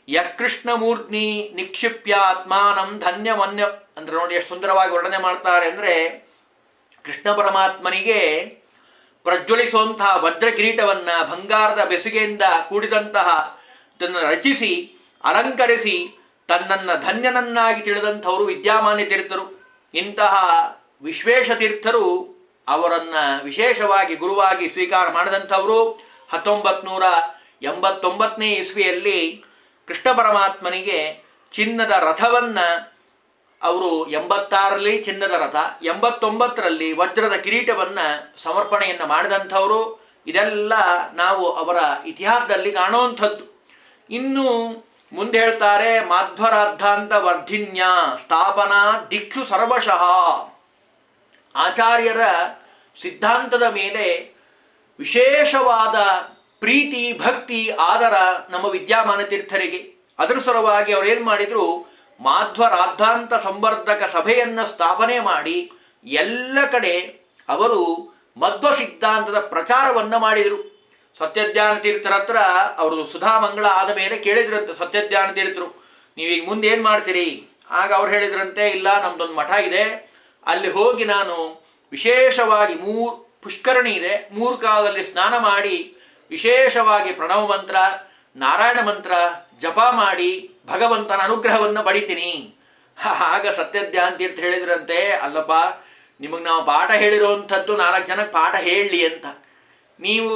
ಯಕೃಷ್ಣಮೂರ್ಧ್ನಿ ನಿಕ್ಷಿಪ್ಯಾತ್ಮಾನಂ ಧನ್ಯವನ್ಯ. ಅಂದ್ರೆ ನೋಡಿ ಎಷ್ಟು ಸುಂದರವಾಗಿ ವರ್ಣನೆ ಮಾಡ್ತಾರೆ ಅಂದರೆ, ಕೃಷ್ಣ ಪರಮಾತ್ಮನಿಗೆ ಪ್ರಜ್ವಲಿಸುವಂತಹ ವಜ್ರ ಕಿರೀಟವನ್ನು ಬಂಗಾರದ ಬೆಸುಗೆಯಿಂದ ಕೂಡಿದಂತಹ ತನ್ನ ರಚಿಸಿ ಅಲಂಕರಿಸಿ ತನ್ನನ್ನು ಧನ್ಯನನ್ನಾಗಿ ತಿಳಿದಂಥವರು ವಿದ್ಯಾಮಾನ್ಯ ತೀರ್ಥರು. ಇಂತಹ ವಿಶ್ವೇಶತೀರ್ಥರು ಅವರನ್ನು ವಿಶೇಷವಾಗಿ ಗುರುವಾಗಿ ಸ್ವೀಕಾರ ಮಾಡಿದಂಥವರು 1989ನೇ ಇಸ್ವಿಯಲ್ಲಿ ಕೃಷ್ಣ ಪರಮಾತ್ಮನಿಗೆ ಚಿನ್ನದ ರಥವನ್ನು ಅವರು 86ರಲ್ಲಿ ಚಿನ್ನದ ರಥ, 89ರಲ್ಲಿ ವಜ್ರದ ಕಿರೀಟವನ್ನು ಸಮರ್ಪಣೆಯನ್ನು ಮಾಡಿದಂಥವರು. ಇದೆಲ್ಲ ನಾವು ಅವರ ಇತಿಹಾಸದಲ್ಲಿ ಕಾಣುವಂಥದ್ದು. ಇನ್ನು ಮುಂದೆ ಹೇಳ್ತಾರೆ, ಮಾಧ್ವರಾರ್ಧಾಂತ ವರ್ಧಿನ್ಯ ಸ್ಥಾಪನಾ ದಿಕ್ಷು ಸರ್ವಶಃ. ಆಚಾರ್ಯರ ಸಿದ್ಧಾಂತದ ಮೇಲೆ ವಿಶೇಷವಾದ ಪ್ರೀತಿ ಭಕ್ತಿ ಆದರ ನಮ್ಮ ವಿದ್ಯಾಮಾನ್ಯ ತೀರ್ಥರಿಗೆ. ಅದರ ಸಲುವಾಗಿ ಅವರೇನು ಮಾಡಿದರು, ಮಾಧ್ವರಾರ್ಧಾಂತ ಸಂವರ್ಧಕ ಸಭೆಯನ್ನು ಸ್ಥಾಪನೆ ಮಾಡಿ ಎಲ್ಲ ಕಡೆ ಅವರು ಮಧ್ವ ಸಿದ್ಧಾಂತದ ಪ್ರಚಾರವನ್ನು ಮಾಡಿದರು. ಸತ್ಯಜ್ಞಾನ ತೀರ್ಥರ ಹತ್ರ ಅವರು ಸುಧಾಮಂಗಳ ಆದ ಮೇಲೆ ಕೇಳಿದ್ರಂತೆ ಸತ್ಯಜ್ಞಾನ ತೀರ್ಥರು, ನೀವೀಗ ಮುಂದೆ ಏನು ಮಾಡ್ತೀರಿ? ಆಗ ಅವ್ರು ಹೇಳಿದ್ರಂತೆ, ಇಲ್ಲ ನಮ್ದೊಂದು ಮಠ ಇದೆ, ಅಲ್ಲಿ ಹೋಗಿ ನಾನು ವಿಶೇಷವಾಗಿ ಪುಷ್ಕರಣಿ ಇದೆ, 3 ಕಾಲದಲ್ಲಿ ಸ್ನಾನ ಮಾಡಿ ವಿಶೇಷವಾಗಿ ಪ್ರಣವ ಮಂತ್ರ ನಾರಾಯಣ ಮಂತ್ರ ಜಪ ಮಾಡಿ ಭಗವಂತನ ಅನುಗ್ರಹವನ್ನು ಪಡಿತೀನಿ. ಆಗ ಸತ್ಯಜ್ಞಾನ ತೀರ್ಥ ಹೇಳಿದ್ರಂತೆ, ಅಲ್ಲಪ್ಪ ನಿಮಗೆ ನಾವು ಪಾಠ ಹೇಳಿರೋವಂಥದ್ದು 4 ಜನಕ್ಕೆ ಪಾಠ ಹೇಳಲಿ ಅಂತ. ನೀವು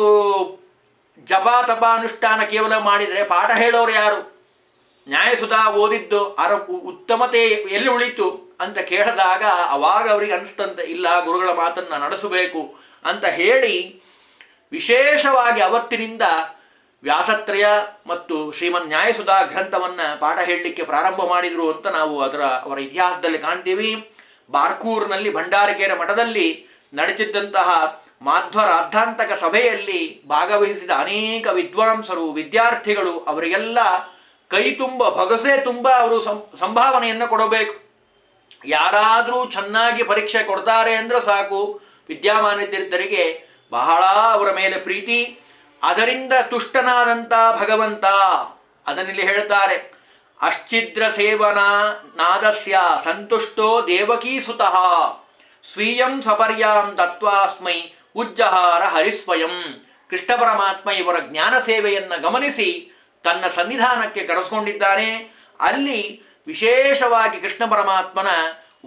ಜಪ ತಪ ಅನುಷ್ಠಾನ ಕೇವಲ ಮಾಡಿದರೆ ಪಾಠ ಹೇಳೋರು ಯಾರು? ನ್ಯಾಯಸುಧಾ ಓದಿದ್ದು ಅದರ ಉತ್ತಮತೆ ಎಲ್ಲಿ ಉಳಿತು ಅಂತ ಕೇಳಿದಾಗ ಅವಾಗ ಅವರಿಗೆ ಅನಿಸ್ತಂತೆ, ಇಲ್ಲ ಗುರುಗಳ ಮಾತನ್ನು ನಡೆಸಬೇಕು ಅಂತ ಹೇಳಿ ವಿಶೇಷವಾಗಿ ಅವತ್ತಿನಿಂದ ವ್ಯಾಸತ್ರಯ ಮತ್ತು ಶ್ರೀಮನ್ ನ್ಯಾಯಸುಧಾ ಗ್ರಂಥವನ್ನು ಪಾಠ ಹೇಳಲಿಕ್ಕೆ ಪ್ರಾರಂಭ ಮಾಡಿದರು ಅಂತ ನಾವು ಅವರ ಇತಿಹಾಸದಲ್ಲಿ ಕಾಣ್ತೀವಿ. ಬಾರ್ಕೂರ್ನಲ್ಲಿ ಭಂಡಾರಕೇರ ಮಠದಲ್ಲಿ ನಡೆದಿದ್ದಂತಹ ಮಾಧ್ವರಾರ್ಧಾಂತಕ ಸಭೆಯಲ್ಲಿ ಭಾಗವಹಿಸಿದ ಅನೇಕ ವಿದ್ವಾಂಸರು ವಿದ್ಯಾರ್ಥಿಗಳು ಅವರಿಗೆಲ್ಲ ಕೈ ತುಂಬ ಭಗಸೆ ತುಂಬ ಅವರು ಸಂಭಾವನೆಯನ್ನು ಕೊಡಬೇಕು. ಯಾರಾದರೂ ಚೆನ್ನಾಗಿ ಪರೀಕ್ಷೆ ಕೊಡ್ತಾರೆ ಅಂದರೆ ಸಾಕು, ವಿದ್ಯಾಮಾನ್ಯ ತೀರ್ಥರಿಗೆ ಬಹಳ ಅವರ ಮೇಲೆ ಪ್ರೀತಿ. ಅದರಿಂದ ತುಷ್ಟನಾದಂಥ ಭಗವಂತ ಅದನ್ನಿಲ್ಲಿ ಹೇಳ್ತಾರೆ, ಅಶ್ಚಿದ್ರ ಸೇವನಾ ನಾದಸ್ಯ ಸಂತುಷ್ಟೋ ದೇವಕೀಸುತಃ ಸ್ವೀಯಂ ಸಪರ್ಯಾಂ ದತ್ವಾಸ್ಮೈ ಉಜ್ಜಹಾರ ಹರಿಸ್ವಯಂ. ಕೃಷ್ಣ ಪರಮಾತ್ಮ ಇವರ ಜ್ಞಾನ ಸೇವೆಯನ್ನು ಗಮನಿಸಿ ತನ್ನ ಸನ್ನಿಧಾನಕ್ಕೆ ಕರೆಸ್ಕೊಂಡಿದ್ದಾನೆ. ಅಲ್ಲಿ ವಿಶೇಷವಾಗಿ ಕೃಷ್ಣ ಪರಮಾತ್ಮನ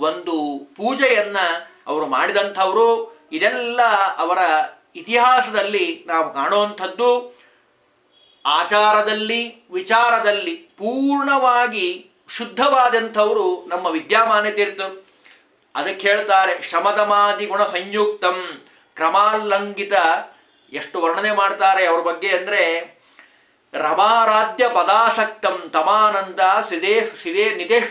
ಒಂದು ಪೂಜೆಯನ್ನು ಅವರು ಮಾಡಿದಂಥವರು. ಇದೆಲ್ಲ ಅವರ ಇತಿಹಾಸದಲ್ಲಿ ನಾವು ಕಾಣುವಂಥದ್ದು. ಆಚಾರದಲ್ಲಿ ವಿಚಾರದಲ್ಲಿ ಪೂರ್ಣವಾಗಿ ಶುದ್ಧವಾದಂಥವರು ನಮ್ಮ ವಿದ್ಯಾಮಾನ್ಯ ತೀರ್ಥರು. ಅದಕ್ಕೆ ಹೇಳ್ತಾರೆ, ಶಮದಮಾದಿ ಗುಣ ಸಂಯುಕ್ತಂ ಕ್ರಮಾಲ್ಲಂಘಿತ. ಎಷ್ಟು ವರ್ಣನೆ ಮಾಡ್ತಾರೆ ಅವ್ರ ಬಗ್ಗೆ ಅಂದರೆ, ರಮಾರಾಧ್ಯ ಪದಾಸಕ್ತಂ ತಮಾನಂದ ಸಿದೇ ನಿದೇಶ್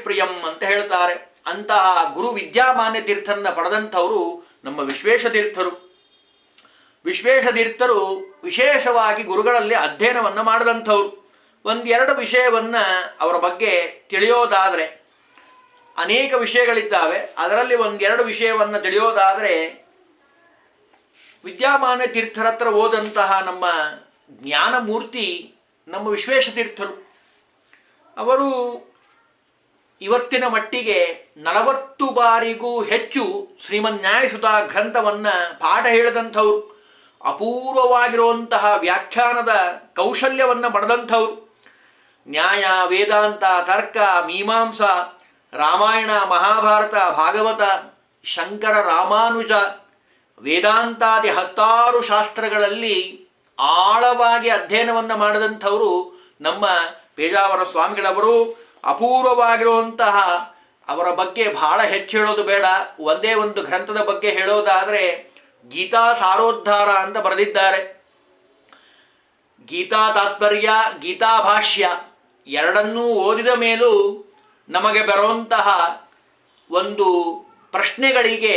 ಅಂತ ಹೇಳ್ತಾರೆ. ಅಂತಹ ಗುರು ವಿದ್ಯಾಮಾನ್ಯ ತೀರ್ಥರನ್ನ ಪಡೆದಂಥವರು ನಮ್ಮ ವಿಶ್ವೇಶತೀರ್ಥರು. ವಿಶ್ವೇಶತೀರ್ಥರು ವಿಶೇಷವಾಗಿ ಗುರುಗಳಲ್ಲಿ ಅಧ್ಯಯನವನ್ನು ಮಾಡಿದಂಥವ್ರು. 1-2 ವಿಷಯವನ್ನು ಅವರ ಬಗ್ಗೆ ತಿಳಿಯೋದಾದರೆ, ಅನೇಕ ವಿಷಯಗಳಿದ್ದಾವೆ, ಅದರಲ್ಲಿ 1-2 ವಿಷಯವನ್ನು ತಿಳಿಯೋದಾದರೆ, ವಿದ್ಯಾಮಾನ್ಯ ತೀರ್ಥರ ಹತ್ರ ಓದಂತಹ ನಮ್ಮ ಜ್ಞಾನಮೂರ್ತಿ ನಮ್ಮ ವಿಶ್ವೇಶತೀರ್ಥರು. ಅವರು ಇವತ್ತಿನ ಮಟ್ಟಿಗೆ 40 ಬಾರಿಗೂ ಹೆಚ್ಚು ಶ್ರೀಮನ್ ನ್ಯಾಯಸುಧಾ ಗ್ರಂಥವನ್ನು ಪಾಠ ಹೇಳಿದಂಥವ್ರು. ಅಪೂರ್ವವಾಗಿರುವಂತಹ ವ್ಯಾಖ್ಯಾನದ ಕೌಶಲ್ಯವನ್ನು ಪಡೆದಂಥವ್ರು. ನ್ಯಾಯ ವೇದಾಂತ ತರ್ಕ ಮೀಮಾಂಸ ರಾಮಾಯಣ ಮಹಾಭಾರತ ಭಾಗವತ ಶಂಕರ ರಾಮಾನುಜ ವೇದಾಂತಾದಿ 10 ಶಾಸ್ತ್ರಗಳಲ್ಲಿ ಆಳವಾಗಿ ಅಧ್ಯಯನವನ್ನು ಮಾಡಿದಂಥವರು ನಮ್ಮ ಪೇಜಾವರ ಸ್ವಾಮಿಗಳವರು. ಅಪೂರ್ವವಾಗಿರುವಂತಹ ಅವರ ಬಗ್ಗೆ ಬಹಳ ಹೆಚ್ಚು ಹೇಳೋದು ಬೇಡ, ಒಂದೇ ಒಂದು ಗ್ರಂಥದ ಬಗ್ಗೆ ಹೇಳೋದಾದರೆ ಗೀತಾ ಸಾರೋದ್ಧಾರ ಅಂತ ಬರೆದಿದ್ದಾರೆ. ಗೀತಾ ತಾತ್ಪರ್ಯ ಗೀತಾ ಭಾಷ್ಯ ಎರಡನ್ನೂ ಓದಿದ ಮೇಲೂ ನಮಗೆ ಬರುವಂತಹ ಒಂದು ಪ್ರಶ್ನೆಗಳಿಗೆ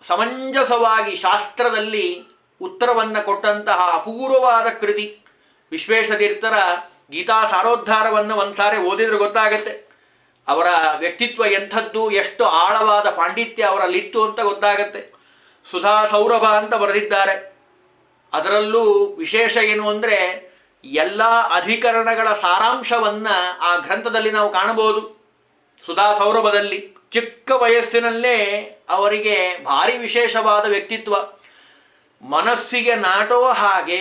ಸಮಂಜಸವಾಗಿ ಶಾಸ್ತ್ರದಲ್ಲಿ ಉತ್ತರವನ್ನು ಕೊಟ್ಟಂತಹ ಅಪೂರ್ವವಾದ ಕೃತಿ ವಿಶ್ವೇಶತೀರ್ಥರ ಗೀತಾ ಸಾರೋದ್ಧಾರವನ್ನು ಒಂದ್ಸಾರಿ ಓದಿದ್ರೆ ಗೊತ್ತಾಗತ್ತೆ ಅವರ ವ್ಯಕ್ತಿತ್ವ ಎಂಥದ್ದು, ಎಷ್ಟು ಆಳವಾದ ಪಾಂಡಿತ್ಯ ಅವರಲ್ಲಿತ್ತು ಅಂತ ಗೊತ್ತಾಗತ್ತೆ. ಸುಧಾ ಸೌರಭ ಅಂತ ಬರೆದಿದ್ದಾರೆ. ಅದರಲ್ಲೂ ವಿಶೇಷ ಏನು ಅಂದರೆ ಎಲ್ಲ ಅಧಿಕರಣಗಳ ಸಾರಾಂಶವನ್ನು ಆ ಗ್ರಂಥದಲ್ಲಿ ನಾವು ಕಾಣಬಹುದು. ಸುಧಾ ಸೌರಭದಲ್ಲಿ ಚಿಕ್ಕ ವಯಸ್ಸಿನಲ್ಲೇ ಅವರಿಗೆ ಭಾರಿ ವಿಶೇಷವಾದ ವ್ಯಕ್ತಿತ್ವ. ಮನಸ್ಸಿಗೆ ನಾಟೋ ಹಾಗೆ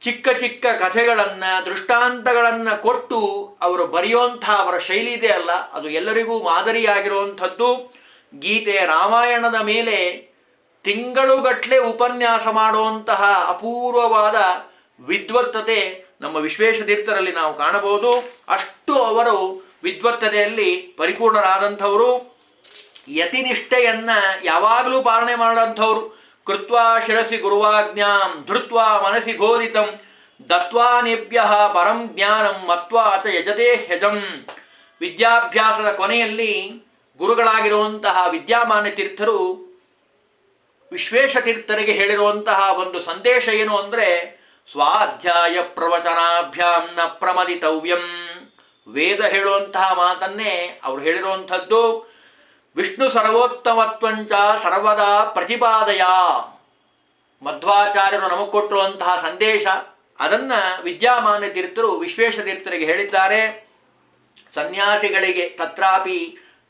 ಚಿಕ್ಕ ಚಿಕ್ಕ ಕಥೆಗಳನ್ನು, ದೃಷ್ಟಾಂತಗಳನ್ನು ಕೊಟ್ಟು ಅವರು ಬರೆಯುವಂಥ ಅವರ ಶೈಲಿ ಇದೆ ಅಲ್ಲ, ಅದು ಎಲ್ಲರಿಗೂ ಮಾದರಿಯಾಗಿರುವಂಥದ್ದು. ಗೀತೆ ರಾಮಾಯಣದ ಮೇಲೆ ತಿಂಗಳುಗಟ್ಟಲೆ ಉಪನ್ಯಾಸ ಮಾಡುವಂತಹ ಅಪೂರ್ವವಾದ ವಿದ್ವತ್ತತೆ ನಮ್ಮ ವಿಶ್ವೇಶತೀರ್ಥರಲ್ಲಿ ನಾವು ಕಾಣಬಹುದು. ಅಷ್ಟು ಅವರು ವಿದ್ವತ್ತತೆಯಲ್ಲಿ ಪರಿಪೂರ್ಣರಾದಂಥವರು. ಯತಿನಿಷ್ಠೆಯನ್ನು ಯಾವಾಗಲೂ ಪಾಲನೆ ಮಾಡೋಂಥವ್ರು. ಕೃತ್ವಾ ಶಿರಸಿ ಗುರುವಾಜ್ಞಾಂ ಧೃತ್ವಾ ಮನಸಿ ಬೋಧಿತಂ ದತ್ವಾ ನೇಭ್ಯ ಪರಂ ಜ್ಞಾನಂ ಮತ್ವಾ ಚ ಯಜತೆ ಹ್ಯಜಂ. ವಿದ್ಯಾಭ್ಯಾಸದ ಕೊನೆಯಲ್ಲಿ ಗುರುಗಳಾಗಿರುವಂತಹ ವಿದ್ಯಾಮಾನ್ಯ ತೀರ್ಥರು ವಿಶ್ವೇಶತೀರ್ಥರಿಗೆ ಹೇಳಿರುವಂತಹ ಒಂದು ಸಂದೇಶ ಏನು ಅಂದರೆ, ಸ್ವಾಧ್ಯಾಯ ಪ್ರವಚನಾಭ್ಯಾಂ ನ ಪ್ರಮದಿತವ್ಯಂ. ವೇದ ಹೇಳುವಂತಹ ಮಾತನ್ನೇ ಅವರು ಹೇಳಿರುವಂಥದ್ದು. ವಿಷ್ಣು ಸರ್ವೋತ್ತಮತ್ವಂಚ ಸರ್ವದಾ ಪ್ರತಿಪಾದಯ. ಮಧ್ವಾಚಾರ್ಯರು ನಮಗೆ ಕೊಟ್ಟಿರುವಂತಹ ಸಂದೇಶ, ಅದನ್ನು ವಿದ್ಯಾಮಾನ್ಯ ತೀರ್ಥರು ವಿಶ್ವೇಶತೀರ್ಥರಿಗೆ ಹೇಳಿದ್ದಾರೆ. ಸನ್ಯಾಸಿಗಳಿಗೆ ತತ್ರಾಪಿ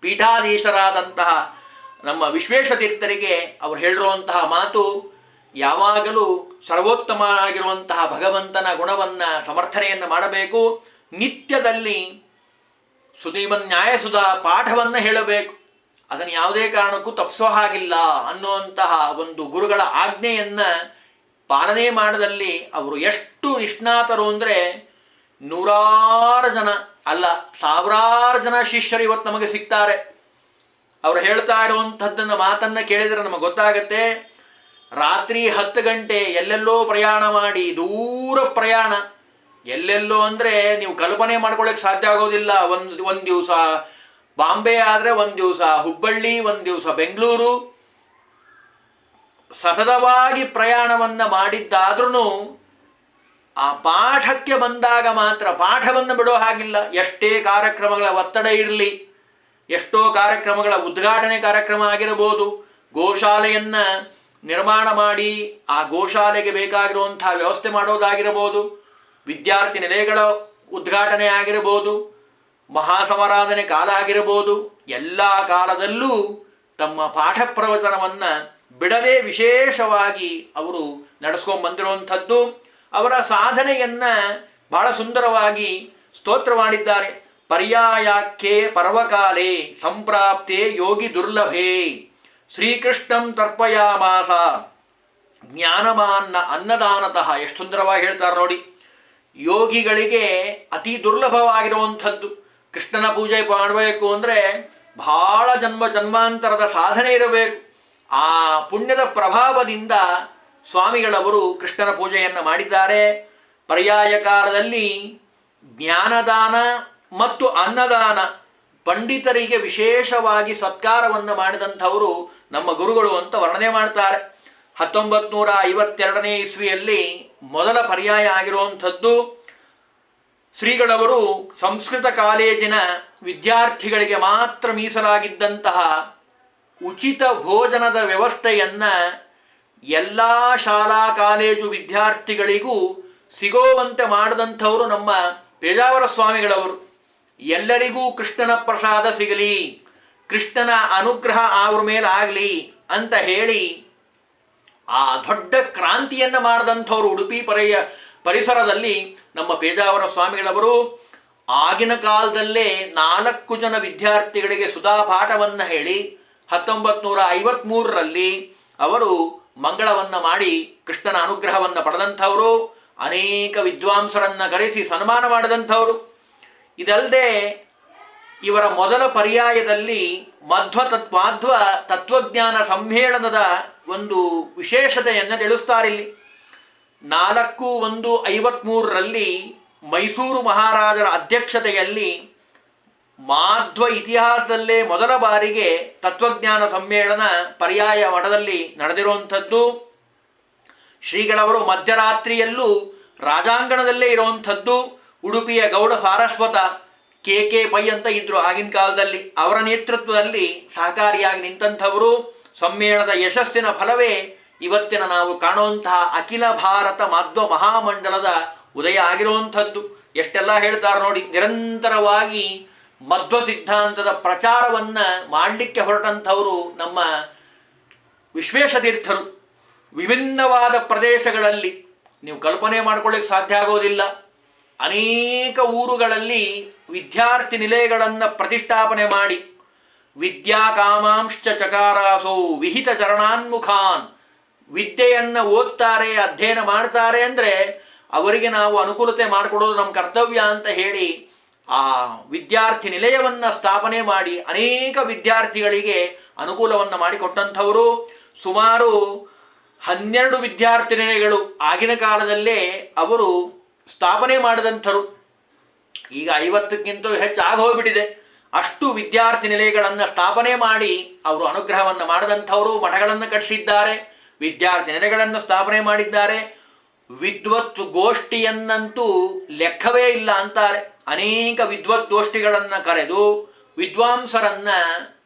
ಪೀಠಾಧೀಶರಾದಂತಹ ನಮ್ಮ ವಿಶ್ವೇಶತೀರ್ಥರಿಗೆ ಅವರು ಹೇಳಿರುವಂತಹ ಮಾತು, ಯಾವಾಗಲೂ ಸರ್ವೋತ್ತಮನಾಗಿರುವಂತಹ ಭಗವಂತನ ಗುಣವನ್ನು ಸಮರ್ಥನೆಯನ್ನು ಮಾಡಬೇಕು. ನಿತ್ಯದಲ್ಲಿ ಸುಧೀಮನ್ ನ್ಯಾಯಸುಧ ಪಾಠವನ್ನು ಹೇಳಬೇಕು. ಅದನ್ನು ಯಾವುದೇ ಕಾರಣಕ್ಕೂ ತಪ್ಪಿಸೋ ಹಾಗಿಲ್ಲ ಅನ್ನುವಂತಹ ಒಂದು ಗುರುಗಳ ಆಜ್ಞೆಯನ್ನು ಪಾಲನೆ ಮಾಡದಲ್ಲಿ ಅವರು ಎಷ್ಟು ನಿಷ್ಣಾತರು ಅಂದರೆ, ನೂರಾರು ಜನ ಅಲ್ಲ, ಸಾವಿರಾರು ಜನ ಶಿಷ್ಯರು ಇವತ್ತು ನಮಗೆ ಸಿಗ್ತಾರೆ. ಅವರು ಹೇಳ್ತಾ ಇರುವಂಥದ್ದನ್ನು ಮಾತನ್ನು ಕೇಳಿದರೆ ನಮಗೆ ಗೊತ್ತಾಗತ್ತೆ. ರಾತ್ರಿ 10 ಗಂಟೆ ಎಲ್ಲೆಲ್ಲೋ ಪ್ರಯಾಣ ಮಾಡಿ, ದೂರ ಪ್ರಯಾಣ, ಎಲ್ಲೆಲ್ಲೋ ಅಂದರೆ ನೀವು ಕಲ್ಪನೆ ಮಾಡ್ಕೊಳ್ಳೋಕ್ಕೆ ಸಾಧ್ಯ ಆಗೋದಿಲ್ಲ. ಒಂದು ದಿವಸ ಬಾಂಬೆ ಆದರೆ, ಒಂದು ದಿವಸ ಹುಬ್ಬಳ್ಳಿ, ಒಂದು ದಿವಸ ಬೆಂಗಳೂರು, ಸತತವಾಗಿ ಪ್ರಯಾಣವನ್ನು ಮಾಡಿದ್ದಾದ್ರೂ ಆ ಪಾಠಕ್ಕೆ ಬಂದಾಗ ಮಾತ್ರ ಪಾಠವನ್ನು ಬಿಡೋ ಹಾಗಿಲ್ಲ. ಎಷ್ಟೇ ಕಾರ್ಯಕ್ರಮಗಳ ಒತ್ತಡ ಇರಲಿ, ಎಷ್ಟೋ ಕಾರ್ಯಕ್ರಮಗಳ ಉದ್ಘಾಟನೆ ಕಾರ್ಯಕ್ರಮ ಆಗಿರಬಹುದು, ಗೋಶಾಲೆಯನ್ನು ನಿರ್ಮಾಣ ಮಾಡಿ ಆ ಗೋಶಾಲೆಗೆ ಬೇಕಾಗಿರುವಂಥ ವ್ಯವಸ್ಥೆ ಮಾಡೋದಾಗಿರಬಹುದು, ವಿದ್ಯಾರ್ಥಿ ನಿಲಯಗಳ ಉದ್ಘಾಟನೆ ಆಗಿರಬಹುದು, ಮಹಾಸಮಾರಾಧನೆ ಕಾಲ ಆಗಿರಬಹುದು, ಎಲ್ಲ ಕಾಲದಲ್ಲೂ ತಮ್ಮ ಪಾಠ ಪ್ರವಚನವನ್ನು ಬಿಡದೆ ವಿಶೇಷವಾಗಿ ಅವರು ನಡೆಸ್ಕೊಂಡು ಬಂದಿರುವಂಥದ್ದು. ಅವರ ಸಾಧನೆಯನ್ನು ಬಹಳ ಸುಂದರವಾಗಿ ಸ್ತೋತ್ರ ಮಾಡಿದ್ದಾರೆ. ಪರ್ಯಾಯಾಖ್ಯೆ ಪರ್ವಕಾಲೇ ಸಂಪ್ರಾಪ್ತೆ ಯೋಗಿ ದುರ್ಲಭೇ ಶ್ರೀಕೃಷ್ಣಂ ತರ್ಪಯಾಮಾಸ ಜ್ಞಾನಮಾನ್ನ ಅನ್ನದಾನತಃ. ಎಷ್ಟು ಸುಂದರವಾಗಿ ಹೇಳ್ತಾರೆ ನೋಡಿ. ಯೋಗಿಗಳಿಗೆ ಅತಿ ದುರ್ಲಭವಾಗಿರುವಂಥದ್ದು ಕೃಷ್ಣನ ಪೂಜೆ ಮಾಡಬೇಕು ಅಂದರೆ ಬಹಳ ಜನ್ಮಾಂತರದ ಸಾಧನೆ ಇರಬೇಕು. ಆ ಪುಣ್ಯದ ಪ್ರಭಾವದಿಂದ ಸ್ವಾಮಿಗಳವರು ಕೃಷ್ಣನ ಪೂಜೆಯನ್ನು ಮಾಡಿದ್ದಾರೆ. ಪರ್ಯಾಯ ಕಾಲದಲ್ಲಿ ಜ್ಞಾನದಾನ ಮತ್ತು ಅನ್ನದಾನ, ಪಂಡಿತರಿಗೆ ವಿಶೇಷವಾಗಿ ಸತ್ಕಾರವನ್ನು ಮಾಡಿದಂಥವರು ನಮ್ಮ ಗುರುಗಳು ಅಂತ ವರ್ಣನೆ ಮಾಡ್ತಾರೆ. 1952ನೇ ಇಸ್ವಿಯಲ್ಲಿ ಮೊದಲ ಪರ್ಯಾಯ ಆಗಿರುವಂಥದ್ದು. ಶ್ರೀಗಳವರು ಸಂಸ್ಕೃತ ಕಾಲೇಜಿನ ವಿದ್ಯಾರ್ಥಿಗಳಿಗೆ ಮಾತ್ರ ಮೀಸಲಾಗಿದ್ದಂತಹ ಉಚಿತ ಭೋಜನದ ವ್ಯವಸ್ಥೆಯನ್ನು ಎಲ್ಲ ಶಾಲಾ ಕಾಲೇಜು ವಿದ್ಯಾರ್ಥಿಗಳಿಗೂ ಸಿಗೋವಂತೆ ಮಾಡಿದಂಥವರು ನಮ್ಮ ಪೇಜಾವರ ಸ್ವಾಮಿಗಳವರು. ಎಲ್ಲರಿಗೂ ಕೃಷ್ಣನ ಪ್ರಸಾದ ಸಿಗಲಿ, ಕೃಷ್ಣನ ಅನುಗ್ರಹ ಅವ್ರ ಮೇಲೆ ಆಗಲಿ ಅಂತ ಹೇಳಿ ಆ ದೊಡ್ಡ ಕ್ರಾಂತಿಯನ್ನು ಮಾಡಿದಂಥವ್ರು ಉಡುಪಿ ಪರಿಸರದಲ್ಲಿ ನಮ್ಮ ಪೇಜಾವರ ಸ್ವಾಮಿಗಳವರು. ಆಗಿನ ಕಾಲದಲ್ಲೇ 4 ಜನ ವಿದ್ಯಾರ್ಥಿಗಳಿಗೆ ಸುಧಾ ಪಾಠವನ್ನು ಹೇಳಿ 1953ರಲ್ಲಿ ಅವರು ಮಂಗಳವನ್ನು ಮಾಡಿ ಕೃಷ್ಣನ ಅನುಗ್ರಹವನ್ನು ಪಡೆದಂಥವರು. ಅನೇಕ ವಿದ್ವಾಂಸರನ್ನು ಕರೆಸಿ ಸನ್ಮಾನ ಮಾಡಿದಂಥವರು. ಇದಲ್ಲದೆ ಇವರ ಮೊದಲ ಪರ್ಯಾಯದಲ್ಲಿ ಮಾಧ್ವ ತತ್ವಜ್ಞಾನ ಸಮ್ಮೇಳನದ ಒಂದು ವಿಶೇಷತೆಯನ್ನು ತಿಳಿಸ್ತಾರಿಲ್ಲಿ. 4/1/53ರಲ್ಲಿ ಮೈಸೂರು ಮಹಾರಾಜರ ಅಧ್ಯಕ್ಷತೆಯಲ್ಲಿ ಮಾಧ್ವ ಇತಿಹಾಸದಲ್ಲೇ ಮೊದಲ ಬಾರಿಗೆ ತತ್ವಜ್ಞಾನ ಸಮ್ಮೇಳನ ಪರ್ಯಾಯ ಮಠದಲ್ಲಿ ನಡೆದಿರುವಂಥದ್ದು. ಶ್ರೀಗಳವರು ಮಧ್ಯರಾತ್ರಿಯಲ್ಲೂ ರಾಜಾಂಗಣದಲ್ಲೇ ಇರುವಂಥದ್ದು. ಉಡುಪಿಯ ಗೌಡ ಸಾರಸ್ವತ ಕೆ ಪೈ ಅಂತ ಇದ್ರು ಆಗಿನ ಕಾಲದಲ್ಲಿ. ಅವರ ನೇತೃತ್ವದಲ್ಲಿ ಸಹಕಾರಿಯಾಗಿ ನಿಂತಂಥವರು. ಸಮ್ಮೇಳನದ ಯಶಸ್ಸಿನ ಫಲವೇ ಇವತ್ತಿನ ನಾವು ಕಾಣುವಂತಹ ಅಖಿಲ ಭಾರತ ಮಾಧ್ವ ಮಹಾಮಂಡಲದ ಉದಯ ಆಗಿರುವಂಥದ್ದು. ಎಷ್ಟೆಲ್ಲ ಹೇಳ್ತಾರೆ ನೋಡಿ. ನಿರಂತರವಾಗಿ ಮಧ್ವ ಸಿದ್ಧಾಂತದ ಪ್ರಚಾರವನ್ನ ಮಾಡಲಿಕ್ಕೆ ಹೊರಟಂಥವರು ನಮ್ಮ ವಿಶ್ವೇಶತೀರ್ಥರು. ವಿಭಿನ್ನವಾದ ಪ್ರದೇಶಗಳಲ್ಲಿ ನೀವು ಕಲ್ಪನೆ ಮಾಡ್ಕೊಳ್ಳಿಕ್ಕೆ ಸಾಧ್ಯ ಆಗೋದಿಲ್ಲ. ಅನೇಕ ಊರುಗಳಲ್ಲಿ ವಿದ್ಯಾರ್ಥಿ ನಿಲಯಗಳನ್ನು ಪ್ರತಿಷ್ಠಾಪನೆ ಮಾಡಿ ವಿದ್ಯಾ ಕಾಮಾಂಶ್ಚ ಚಕಾರಾಸೋ ವಿಹಿತ ಚರಣಾನ್ಮುಖಾನ್, ವಿದ್ಯೆಯನ್ನು ಓದ್ತಾರೆ, ಅಧ್ಯಯನ ಮಾಡ್ತಾರೆ ಅಂದರೆ ಅವರಿಗೆ ನಾವು ಅನುಕೂಲತೆ ಮಾಡಿಕೊಡೋದು ನಮ್ಮ ಕರ್ತವ್ಯ ಅಂತ ಹೇಳಿ ಆ ವಿದ್ಯಾರ್ಥಿ ನಿಲಯವನ್ನು ಸ್ಥಾಪನೆ ಮಾಡಿ ಅನೇಕ ವಿದ್ಯಾರ್ಥಿಗಳಿಗೆ ಅನುಕೂಲವನ್ನು ಮಾಡಿಕೊಟ್ಟಂಥವರು. ಸುಮಾರು 12 ವಿದ್ಯಾರ್ಥಿ ನಿಲಯಗಳು ಆಗಿನ ಕಾಲದಲ್ಲೇ ಅವರು ಸ್ಥಾಪನೆ ಮಾಡಿದಂಥರು. ಈಗ 50ಕ್ಕಿಂತ ಹೆಚ್ಚು ಆಗೋಗ್ಬಿಟ್ಟಿದೆ. ಅಷ್ಟು ವಿದ್ಯಾರ್ಥಿ ನಿಲಯಗಳನ್ನು ಸ್ಥಾಪನೆ ಮಾಡಿ ಅವರು ಅನುಗ್ರಹವನ್ನು ಮಾಡಿದಂಥವರು. ಮಠಗಳನ್ನು ಕಟ್ಟಿಸಿದ್ದಾರೆ, ವಿದ್ಯಾರ್ಥಿ ನಿಲಯಗಳನ್ನು ಸ್ಥಾಪನೆ ಮಾಡಿದ್ದಾರೆ. ವಿದ್ವತ್ ಗೋಷ್ಠಿಯನ್ನಂತೂ ಲೆಕ್ಕವೇ ಇಲ್ಲ ಅಂತಾರೆ. ಅನೇಕ ವಿದ್ವತ್ ಗೋಷ್ಠಿಗಳನ್ನು ಕರೆದು ವಿದ್ವಾಂಸರನ್ನ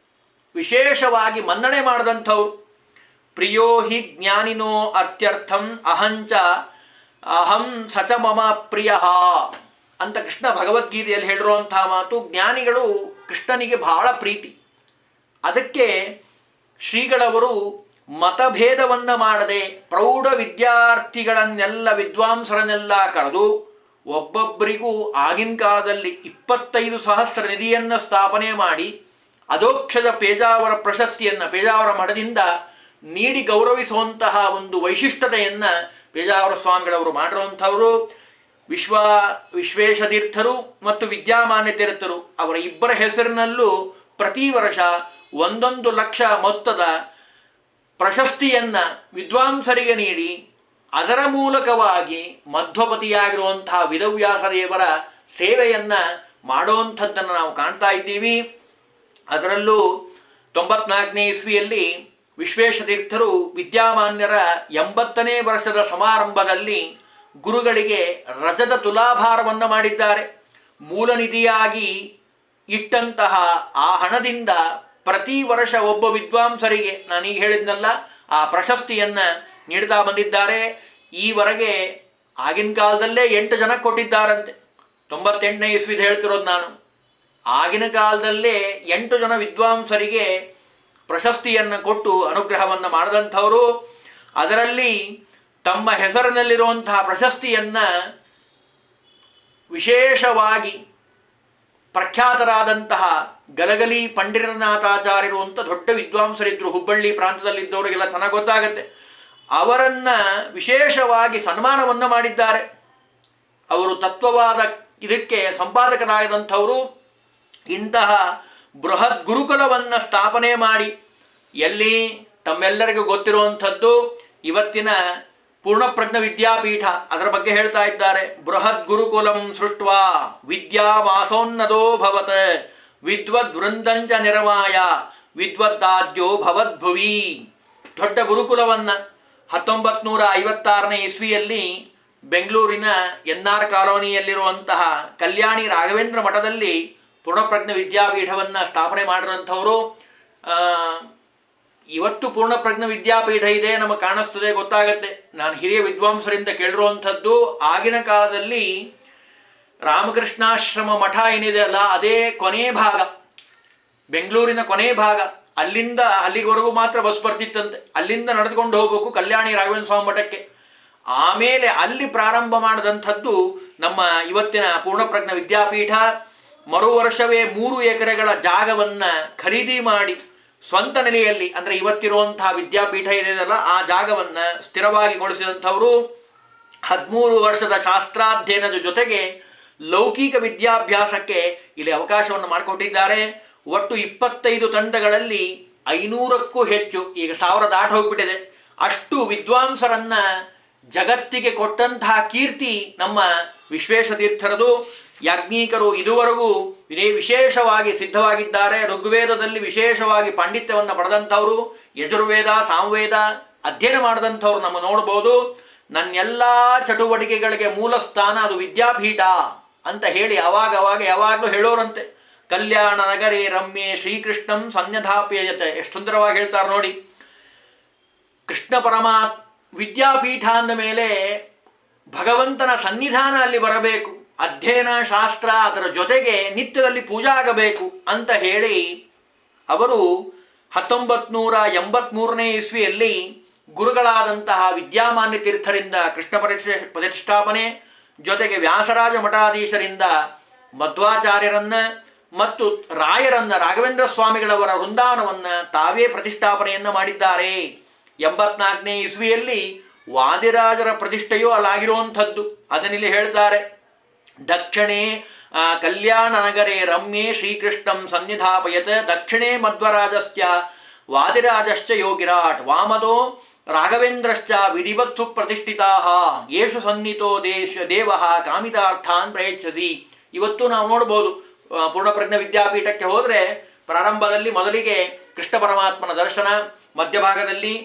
ವಿಶೇಷವಾಗಿ ಮನ್ನಣೆ ಮಾಡಿದಂಥವ್ರು. ಪ್ರಿಯೋ ಹಿ ಜ್ಞಾನಿನೋ ಅತ್ಯರ್ಥಂ ಅಹಂ ಸಚ ಮಮ ಪ್ರಿಯ ಅಂತ ಕೃಷ್ಣ ಭಗವದ್ಗೀತೆಯಲ್ಲಿ ಹೇಳಿರುವಂತಹ ಮಾತು. ಜ್ಞಾನಿಗಳು ಕೃಷ್ಣನಿಗೆ ಬಹಳ ಪ್ರೀತಿ. ಅದಕ್ಕೆ ಶ್ರೀಗಳವರು ಮತಭೇದವನ್ನು ಮಾಡದೆ ಪ್ರೌಢ ವಿದ್ಯಾರ್ಥಿಗಳನ್ನೆಲ್ಲ ವಿದ್ವಾಂಸರನ್ನೆಲ್ಲ ಕರೆದು ಒಬ್ಬೊಬ್ಬರಿಗೂ ಆಗಿನ ಕಾಲದಲ್ಲಿ 25,000 ನಿಧಿಯನ್ನು ಸ್ಥಾಪನೆ ಮಾಡಿ ಅಧೋಕ್ಷಜ ಪೇಜಾವರ ಪ್ರಶಸ್ತಿಯನ್ನು ಪೇಜಾವರ ಮಠದಿಂದ ನೀಡಿ ಗೌರವಿಸುವಂತಹ ಒಂದು ವೈಶಿಷ್ಟ್ಯತೆಯನ್ನು ಪೇಜಾವರ ಸ್ವಾಮಿಗಳವರು ಮಾಡಿರುವಂಥವರು. ವಿಶ್ವೇಶತೀರ್ಥರು ಮತ್ತು ವಿದ್ಯಾಮಾನ್ಯ ತೀರ್ಥರು ಅವರ ಇಬ್ಬರ ಹೆಸರಿನಲ್ಲೂ ಪ್ರತಿ ವರ್ಷ 1 ಲಕ್ಷ ಮೊತ್ತದ ಪ್ರಶಸ್ತಿಯನ್ನು ವಿದ್ವಾಂಸರಿಗೆ ನೀಡಿ ಅದರ ಮೂಲಕವಾಗಿ ಮಧ್ವಪತಿಯಾಗಿರುವಂತಹ ವೇದವ್ಯಾಸದೇವರ ಸೇವೆಯನ್ನು ಮಾಡುವಂಥದ್ದನ್ನು ನಾವು ಕಾಣ್ತಾ ಇದ್ದೀವಿ. ಅದರಲ್ಲೂ 94ನೇ ಇಸ್ವಿಯಲ್ಲಿ ವಿಶ್ವೇಶತೀರ್ಥರು ವಿದ್ಯಾಮಾನ್ಯರ 80ನೇ ವರ್ಷದ ಸಮಾರಂಭದಲ್ಲಿ ಗುರುಗಳಿಗೆ ರಜದ ತುಲಾಭಾರವನ್ನು ಮಾಡಿದ್ದಾರೆ. ಮೂಲ ನಿಧಿಯಾಗಿ ಇಟ್ಟಂತಹ ಆ ಹಣದಿಂದ ಪ್ರತಿ ವರ್ಷ ಒಬ್ಬ ವಿದ್ವಾಂಸರಿಗೆ ನಾನೀಗ ಹೇಳಿದ್ನಲ್ಲ ಆ ಪ್ರಶಸ್ತಿಯನ್ನು ನೀಡ್ತಾ ಬಂದಿದ್ದಾರೆ. ಈವರೆಗೆ ಆಗಿನ ಕಾಲದಲ್ಲೇ 8 ಜನ ಕೊಟ್ಟಿದ್ದಾರಂತೆ. 98ನೇ ಇಸ್ವಿದು ಹೇಳ್ತಿರೋದು ನಾನು. ಆಗಿನ ಕಾಲದಲ್ಲೇ 8 ಜನ ವಿದ್ವಾಂಸರಿಗೆ ಪ್ರಶಸ್ತಿಯನ್ನು ಕೊಟ್ಟು ಅನುಗ್ರಹವನ್ನು ಮಾಡಿದಂಥವರು. ಅದರಲ್ಲಿ ತಮ್ಮ ಹೆಸರಿನಲ್ಲಿರುವಂತಹ ಪ್ರಶಸ್ತಿಯನ್ನು ವಿಶೇಷವಾಗಿ ಪ್ರಖ್ಯಾತರಾದಂತಹ ಗಲಗಲಿ ಪಂಡಿರನಾಥಾಚಾರ್ಯರು ಅಂತ ದೊಡ್ಡ ವಿದ್ವಾಂಸರಿದ್ದರು. ಹುಬ್ಬಳ್ಳಿ ಪ್ರಾಂತದಲ್ಲಿದ್ದವರಿಗೆಲ್ಲ ಚೆನ್ನಾಗಿ ಗೊತ್ತಾಗತ್ತೆ. ಅವರನ್ನು ವಿಶೇಷವಾಗಿ ಸನ್ಮಾನವನ್ನು ಮಾಡಿದ್ದಾರೆ. ಅವರು ತತ್ವವಾದ ಇದಕ್ಕೆ ಸಂಪಾದಕರಾದಂಥವರು. ಇಂತಹ ಬೃಹತ್ ಗುರುಕುಲವನ್ನು ಸ್ಥಾಪನೆ ಮಾಡಿ ಎಲ್ಲಿ ತಮ್ಮೆಲ್ಲರಿಗೂ ಗೊತ್ತಿರುವಂಥದ್ದು ಇವತ್ತಿನ ಪೂರ್ಣಪ್ರಜ್ಞ ವಿದ್ಯಾಪೀಠ, ಅದರ ಬಗ್ಗೆ ಹೇಳ್ತಾ ಇದ್ದಾರೆ. ಬೃಹತ್ ಗುರುಕುಲಂ ಸೃಷ್ಟ್ವಾ ವಿದ್ಯಾವಾಸೋನ್ನದೋ ಭವತ್ ವಿದ್ವದ್ ವೃಂದಂಚ ನಿರ್ಮಾಯ ವಿದ್ವದ್ದಾದ್ಯೋ ಭವದ್ಭುವಿ. ದೊಡ್ಡ ಗುರುಕುಲವನ್ನು 1956ನೇ ಇಸ್ವಿಯಲ್ಲಿ ಬೆಂಗಳೂರಿನ NR ಕಾಲೋನಿಯಲ್ಲಿರುವಂತಹ ಕಲ್ಯಾಣಿ ರಾಘವೇಂದ್ರ ಮಠದಲ್ಲಿ ಪೂರ್ಣಪ್ರಜ್ಞ ವಿದ್ಯಾಪೀಠವನ್ನು ಸ್ಥಾಪನೆ ಮಾಡಿರುವಂಥವರು. ಇವತ್ತು ಪೂರ್ಣಪ್ರಜ್ಞ ವಿದ್ಯಾಪೀಠ ಇದೆ ನಮಗೆ ಕಾಣಿಸ್ತದೆ, ಗೊತ್ತಾಗತ್ತೆ. ನಾನು ಹಿರಿಯ ವಿದ್ವಾಂಸರಿಂದ ಕೇಳಿರುವಂಥದ್ದು ಆಗಿನ ಕಾಲದಲ್ಲಿ ರಾಮಕೃಷ್ಣಾಶ್ರಮ ಮಠ ಏನಿದೆ ಅಲ್ಲ ಅದೇ ಕೊನೆ ಭಾಗ, ಬೆಂಗಳೂರಿನ ಕೊನೆ ಭಾಗ. ಅಲ್ಲಿಂದ ಅಲ್ಲಿವರೆಗೂ ಮಾತ್ರ ಬಸ್ ಬರ್ತಿತ್ತಂತೆ. ಅಲ್ಲಿಂದ ನಡೆದುಕೊಂಡು ಹೋಗಬೇಕು ಕಲ್ಯಾಣಿ ರಾಘವೇಂದ್ರ ಸ್ವಾಮಿ ಮಠಕ್ಕೆ. ಆಮೇಲೆ ಅಲ್ಲಿ ಪ್ರಾರಂಭ ಮಾಡಿದಂಥದ್ದು ನಮ್ಮ ಇವತ್ತಿನ ಪೂರ್ಣಪ್ರಜ್ಞ ವಿದ್ಯಾಪೀಠ. ಮರು ವರ್ಷವೇ 3 ಎಕರೆಗಳ ಜಾಗವನ್ನು ಖರೀದಿ ಮಾಡಿ ಸ್ವಂತ ನೆಲೆಯಲ್ಲಿ ಅಂದರೆ ಇವತ್ತಿರುವಂತಹ ವಿದ್ಯಾಪೀಠ ಇದೆಯಲ್ಲ ಆ ಜಾಗವನ್ನು ಸ್ಥಿರವಾಗಿಗೊಳಿಸಿದಂಥವರು. 13 ವರ್ಷದ ಶಾಸ್ತ್ರಾಧ್ಯಯನದ ಜೊತೆಗೆ ಲೌಕಿಕ ವಿದ್ಯಾಭ್ಯಾಸಕ್ಕೆ ಇಲ್ಲಿ ಅವಕಾಶವನ್ನು ಮಾಡಿಕೊಟ್ಟಿದ್ದಾರೆ. ಒಟ್ಟು 25 ತಂಡಗಳಲ್ಲಿ 500ಕ್ಕೂ ಹೆಚ್ಚು, ಈಗ 1000 ದಾಟಿ ಹೋಗ್ಬಿಟ್ಟಿದೆ, ಅಷ್ಟು ವಿದ್ವಾಂಸರನ್ನ ಜಗತ್ತಿಗೆ ಕೊಟ್ಟಂತಹ ಕೀರ್ತಿ ನಮ್ಮ ವಿಶ್ವೇಶತೀರ್ಥರದು. ಯಾಜ್ಞಿಕರು ಇದುವರೆಗೂ ಇದೇ ವಿಶೇಷವಾಗಿ ಸಿದ್ಧವಾಗಿದ್ದಾರೆ. ಋಗ್ವೇದದಲ್ಲಿ ವಿಶೇಷವಾಗಿ ಪಾಂಡಿತ್ಯವನ್ನು ಪಡೆದಂಥವರು, ಯಜುರ್ವೇದ ಸಾಮವೇದ ಅಧ್ಯಯನ ಮಾಡಿದಂಥವ್ರು ನಮ್ಮ ನೋಡ್ಬೋದು. ನನ್ನೆಲ್ಲ ಚಟುವಟಿಕೆಗಳಿಗೆ ಮೂಲ ಸ್ಥಾನ ಅದು ವಿದ್ಯಾಪೀಠ ಅಂತ ಹೇಳಿ ಅವಾಗ ಯಾವಾಗಲೂ ಹೇಳೋರಂತೆ. ಕಲ್ಯಾಣ ನಗರೇ ರಮ್ಯೆ ಶ್ರೀಕೃಷ್ಣಂ ಸನ್ನಿಧಾಪ್ಯಯತೆ. ಎಷ್ಟು ಸುಂದರವಾಗಿ ಹೇಳ್ತಾರೆ ನೋಡಿ. ಕೃಷ್ಣ ವಿದ್ಯಾಪೀಠ ಅಂದ ಮೇಲೆ ಭಗವಂತನ ಸನ್ನಿಧಾನ ಅಲ್ಲಿ ಬರಬೇಕು, ಅಧ್ಯಯನ ಶಾಸ್ತ್ರ ಅದರ ಜೊತೆಗೆ ನಿತ್ಯದಲ್ಲಿ ಪೂಜಾ ಆಗಬೇಕು ಅಂತ ಹೇಳಿ ಅವರು 1983ನೇ ಇಸ್ವಿಯಲ್ಲಿ ಗುರುಗಳಾದಂತಹ ವಿದ್ಯಾಮಾನ್ಯ ತೀರ್ಥರಿಂದ ಕೃಷ್ಣ ಪ್ರತಿಷ್ಠಾಪನೆ, ಜೊತೆಗೆ ವ್ಯಾಸರಾಜ ಮಠಾಧೀಶರಿಂದ ಮಧ್ವಾಚಾರ್ಯರನ್ನ ಮತ್ತು ರಾಯರನ್ನ ರಾಘವೇಂದ್ರ ಸ್ವಾಮಿಗಳವರ ವೃಂದಾವನವನ್ನು ತಾವೇ ಪ್ರತಿಷ್ಠಾಪನೆಯನ್ನು ಮಾಡಿದ್ದಾರೆ. 84ನೇ ಇಸ್ವಿಯಲ್ಲಿ ವಾದಿರಾಜರ ಪ್ರತಿಷ್ಠೆಯೂ ಅಲ್ಲಾಗಿರುವಂಥದ್ದು. ಅದನ್ನಿಲ್ಲಿ ಹೇಳ್ತಾರೆ. ದಕ್ಷಿಣೇ ಕಲ್ಯಾಣ ನಗರೇ ರಮ್ಯೆ ಶ್ರೀಕೃಷ್ಣಂ ಸನ್ನಿಧಾಪಯತ್ ದಕ್ಷಿಣೇ ಮಧ್ವರಾಜಶ್ಚ ವಾದಿರಾಜಶ್ಚ ಯೋಗಿರಾಟ್ ವಾಮದೋ ರಾಘವೇಂದ್ರಶ್ಚ ವಿಧಿವತ್ಸು ಪ್ರತಿಷ್ಠಿತಾಃ ಯೇಷು ಸನ್ನಿತೋ ದೇವಃ ಕಾಮಿತಾರ್ಥಾನ್ ಪ್ರಯಚ್ಛಸಿ. ಇವತ್ತು ನಾವು ನೋಡ್ಬೋದು ಪೂರ್ಣಪ್ರಜ್ಞ ವಿದ್ಯಾಪೀಠಕ್ಕೆ ಹೋದರೆ ಪ್ರಾರಂಭದಲ್ಲಿ ಮೊದಲಿಗೆ ಕೃಷ್ಣ ಪರಮಾತ್ಮನ ದರ್ಶನ, ಮಧ್ಯಭಾಗದಲ್ಲಿ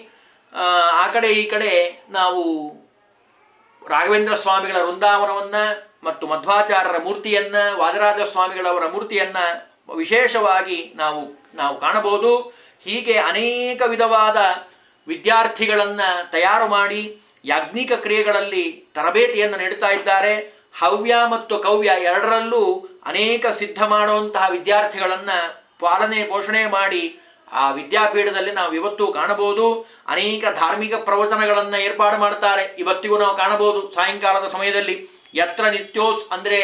ಆ ಕಡೆ ಈ ಕಡೆ ನಾವು ರಾಘವೇಂದ್ರ ಸ್ವಾಮಿಗಳ ವೃಂದಾವನವನ್ನು ಮತ್ತು ಮಧ್ವಾಚಾರ್ಯರ ಮೂರ್ತಿಯನ್ನು, ವಾದರಾಜ ಸ್ವಾಮಿಗಳವರ ಮೂರ್ತಿಯನ್ನು ವಿಶೇಷವಾಗಿ ನಾವು ಕಾಣಬಹುದು. ಹೀಗೆ ಅನೇಕ ವಿಧವಾದ ವಿದ್ಯಾರ್ಥಿಗಳನ್ನು ತಯಾರು ಮಾಡಿ ಯಾಜ್ಞಿಕ ಕ್ರಿಯೆಗಳಲ್ಲಿ ತರಬೇತಿಯನ್ನು ನೀಡುತ್ತಾ ಇದ್ದಾರೆ. ಹವ್ಯ ಮತ್ತು ಕವ್ಯ ಎರಡರಲ್ಲೂ ಅನೇಕ ಸಿದ್ಧ ಮಾಡುವಂತಹ ವಿದ್ಯಾರ್ಥಿಗಳನ್ನು ಪಾಲನೆ ಪೋಷಣೆ ಮಾಡಿ ಆ ವಿದ್ಯಾಪೀಠದಲ್ಲಿ ನಾವು ಇವತ್ತು ಕಾಣಬಹುದು. ಅನೇಕ ಧಾರ್ಮಿಕ ಪ್ರವಚನಗಳನ್ನು ಏರ್ಪಾಡು ಮಾಡ್ತಾರೆ. ಇವತ್ತಿಗೂ ನಾವು ಕಾಣಬಹುದು ಸಾಯಂಕಾಲದ ಸಮಯದಲ್ಲಿ. ಯತ್ರ ನಿತ್ಯೋಸ್ ಅಂದರೆ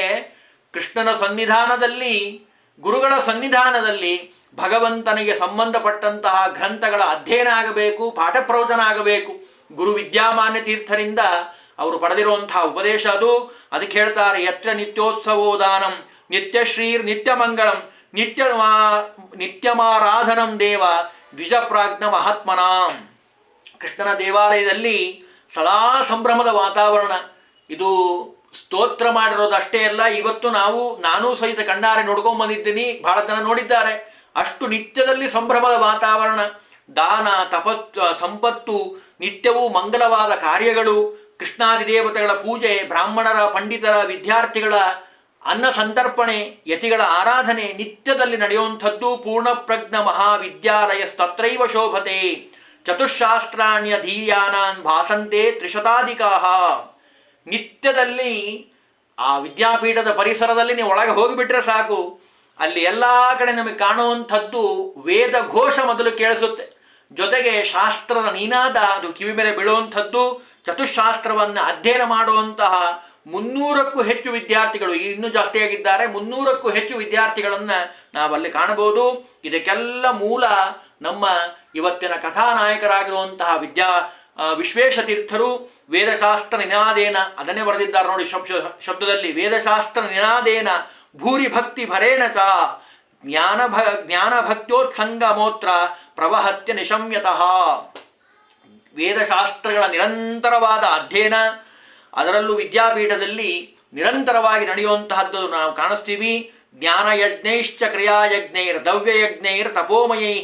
ಕೃಷ್ಣನ ಸನ್ನಿಧಾನದಲ್ಲಿ, ಗುರುಗಳ ಸನ್ನಿಧಾನದಲ್ಲಿ ಭಗವಂತನಿಗೆ ಸಂಬಂಧಪಟ್ಟಂತಹ ಗ್ರಂಥಗಳ ಅಧ್ಯಯನ ಆಗಬೇಕು, ಪಾಠ ಪ್ರವಚನ ಆಗಬೇಕು. ಗುರು ವಿದ್ಯಾಮಾನ್ಯ ತೀರ್ಥರಿಂದ ಅವರು ಪಡೆದಿರುವಂತಹ ಉಪದೇಶ ಅದು. ಅದಕ್ಕೆ ಹೇಳ್ತಾರೆ, ಯತ್ರ ನಿತ್ಯೋತ್ಸವೋದಾನಂ ನಿತ್ಯಶ್ರೀರ್ ನಿತ್ಯಮಂಗಳಂ ನಿತ್ಯಮಾರಾಧನಂ ದೇವ ದ್ವಿಜಪ್ರಾಜ್ಞ ಮಹಾತ್ಮನಾಂ. ಕೃಷ್ಣನ ದೇವಾಲಯದಲ್ಲಿ ಸದಾ ಸಂಭ್ರಮದ ವಾತಾವರಣ. ಇದು ಸ್ತೋತ್ರ ಮಾಡಿರೋದಷ್ಟೇ ಅಲ್ಲ, ಇವತ್ತು ನಾನೂ ಸಹಿತ ಕಣ್ಣಾರೆ ನೋಡ್ಕೊಂಡು ಬಂದಿದ್ದೀನಿ, ಬಹಳ ಜನ ನೋಡಿದ್ದಾರೆ. ಅಷ್ಟು ನಿತ್ಯದಲ್ಲಿ ಸಂಭ್ರಮದ ವಾತಾವರಣ. ದಾನ ಸಂಪತ್ತು, ನಿತ್ಯವೂ ಮಂಗಲವಾದ ಕಾರ್ಯಗಳು, ಕೃಷ್ಣಾದಿ ದೇವತೆಗಳ ಪೂಜೆ, ಬ್ರಾಹ್ಮಣರ ಪಂಡಿತರ ವಿದ್ಯಾರ್ಥಿಗಳ ಅನ್ನ ಸಂತರ್ಪಣೆ, ಯತಿಗಳ ಆರಾಧನೆ ನಿತ್ಯದಲ್ಲಿ ನಡೆಯುವಂಥದ್ದು. ಪೂರ್ಣಪ್ರಜ್ಞ ಮಹಾವಿದ್ಯಾಲಯಸ್ತತ್ರೈವ ಶೋಭತೆ ಚತುಶಾಸ್ತ್ರಾಣ್ಯಧೀಯಾನಾನ್ ಭಾಸಂತೆ ತ್ರಿಶತಾಧಿಕಾಃ. ನಿತ್ಯದಲ್ಲಿ ಆ ವಿದ್ಯಾಪೀಠದ ಪರಿಸರದಲ್ಲಿ ನೀವು ಒಳಗೆ ಹೋಗಿಬಿಟ್ರೆ ಸಾಕು, ಅಲ್ಲಿ ಎಲ್ಲ ಕಡೆ ನಮಗೆ ಕಾಣುವಂಥದ್ದು ವೇದ ಘೋಷ ಮೊದಲು ಕೇಳಿಸುತ್ತೆ. ಜೊತೆಗೆ ಶಾಸ್ತ್ರದ ನಿನಾದ ಅದು ಕಿವಿ ಮೇಲೆ ಬೀಳುವಂಥದ್ದು. ಚತುಶಾಸ್ತ್ರವನ್ನು ಅಧ್ಯಯನ ಮಾಡುವಂತಹ 300ಕ್ಕೂ ಹೆಚ್ಚು ವಿದ್ಯಾರ್ಥಿಗಳು, ಇನ್ನೂ ಜಾಸ್ತಿಯಾಗಿದ್ದಾರೆ, 300ಕ್ಕೂ ಹೆಚ್ಚು ವಿದ್ಯಾರ್ಥಿಗಳನ್ನು ನಾವಲ್ಲಿ ಕಾಣಬಹುದು. ಇದಕ್ಕೆಲ್ಲ ಮೂಲ ನಮ್ಮ ಇವತ್ತಿನ ಕಥಾನಾಯಕರಾಗಿರುವಂತಹ ವಿಶ್ವೇಶತೀರ್ಥರು. ವೇದಶಾಸ್ತ್ರ ನಿನಾದೇನ ಅದನ್ನೇ ಬರೆದಿದ್ದಾರೆ ನೋಡಿ ಶಬ್ದದಲ್ಲಿ. ವೇದಶಾಸ್ತ್ರ ನಿನಾದೇನ ಭೂರಿ ಭಕ್ತಿ ಭರೇಣ ಚ ಜ್ಞಾನಭಕ್ತ್ಯೋತ್ಸಂಗಮೋತ್ರ ಪ್ರವಹತ್ಯ ನಿಶಮ್ಯತಃ. ವೇದಶಾಸ್ತ್ರಗಳ ನಿರಂತರವಾದ ಅಧ್ಯಯನ, ಅದರಲ್ಲೂ ವಿದ್ಯಾಪೀಠದಲ್ಲಿ ನಿರಂತರವಾಗಿ ನಡೆಯುವಂತಹದ್ದು ನಾವು ಕಾಣಿಸ್ತೀವಿ. ಜ್ಞಾನಯಜ್ಞೈಶ್ಚ ಕ್ರಿಯಾಯಜ್ಞೈರ್ ದ್ರವ್ಯಯಜ್ಞೈರ್ ತಪೋಮಯೈ.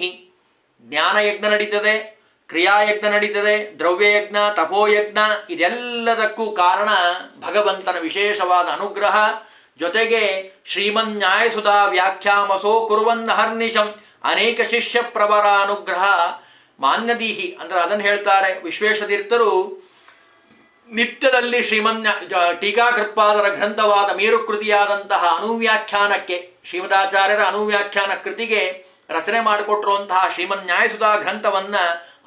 ಜ್ಞಾನಯಜ್ಞ ನಡೀತದೆ, ಕ್ರಿಯಾಯಜ್ಞ ನಡೀತದೆ, ದ್ರವ್ಯಯಜ್ಞ, ತಪೋಯಜ್ಞ. ಇದೆಲ್ಲದಕ್ಕೂ ಕಾರಣ ಭಗವಂತನ ವಿಶೇಷವಾದ ಅನುಗ್ರಹ. ಜೊತೆಗೆ ಶ್ರೀಮನ್ ನ್ಯಾಯಸುಧಾ ವ್ಯಾಖ್ಯಾಮಸೋ ಕುರುವನ್ ಹರ್ನಿಶಂ ಅನೇಕ ಶಿಷ್ಯ ಪ್ರವರ ಅನುಗ್ರಹ ಮಾನ್ಯದೀಹಿ ಅಂದರೆ ಅದನ್ನು ಹೇಳ್ತಾರೆ ವಿಶ್ವೇಶತೀರ್ಥರು. ನಿತ್ಯದಲ್ಲಿ ಟೀಕಾಕೃತ್ಪಾದರ ಗ್ರಂಥವಾದ ಮೇರುಕೃತಿಯಾದಂತಹ ಅನುವ್ಯಾಖ್ಯಾನಕ್ಕೆ, ಶ್ರೀಮದಾಚಾರ್ಯರ ಅನುವ್ಯಾಖ್ಯಾನ ಕೃತಿಗೆ ರಚನೆ ಮಾಡಿಕೊಟ್ಟಿರುವಂತಹ ಶ್ರೀಮನ್ ನ್ಯಾಯಸುಧಾ ಗ್ರಂಥವನ್ನು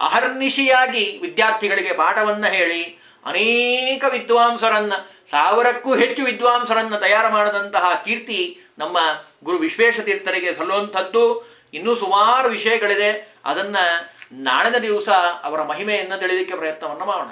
ಅಹರ್ನಿಶಿಯಾಗಿ ವಿದ್ಯಾರ್ಥಿಗಳಿಗೆ ಪಾಠವನ್ನು ಹೇಳಿ ಅನೇಕ ವಿದ್ವಾಂಸರನ್ನು, 1000ಕ್ಕೂ ಹೆಚ್ಚು ವಿದ್ವಾಂಸರನ್ನು ತಯಾರು ಮಾಡಿದಂತಹ ಕೀರ್ತಿ ನಮ್ಮ ಗುರು ವಿಶ್ವೇಶತೀರ್ಥರಿಗೆ ಸಲ್ಲುವಂಥದ್ದು. ಇನ್ನೂ ಸುಮಾರು ವಿಷಯಗಳಿದೆ. ಅದನ್ನು ನಾಳಿನ ದಿವಸ ಅವರ ಮಹಿಮೆಯನ್ನು ತಿಳಿಯಲಿಕ್ಕೆ ಪ್ರಯತ್ನವನ್ನು ಮಾಡೋಣ.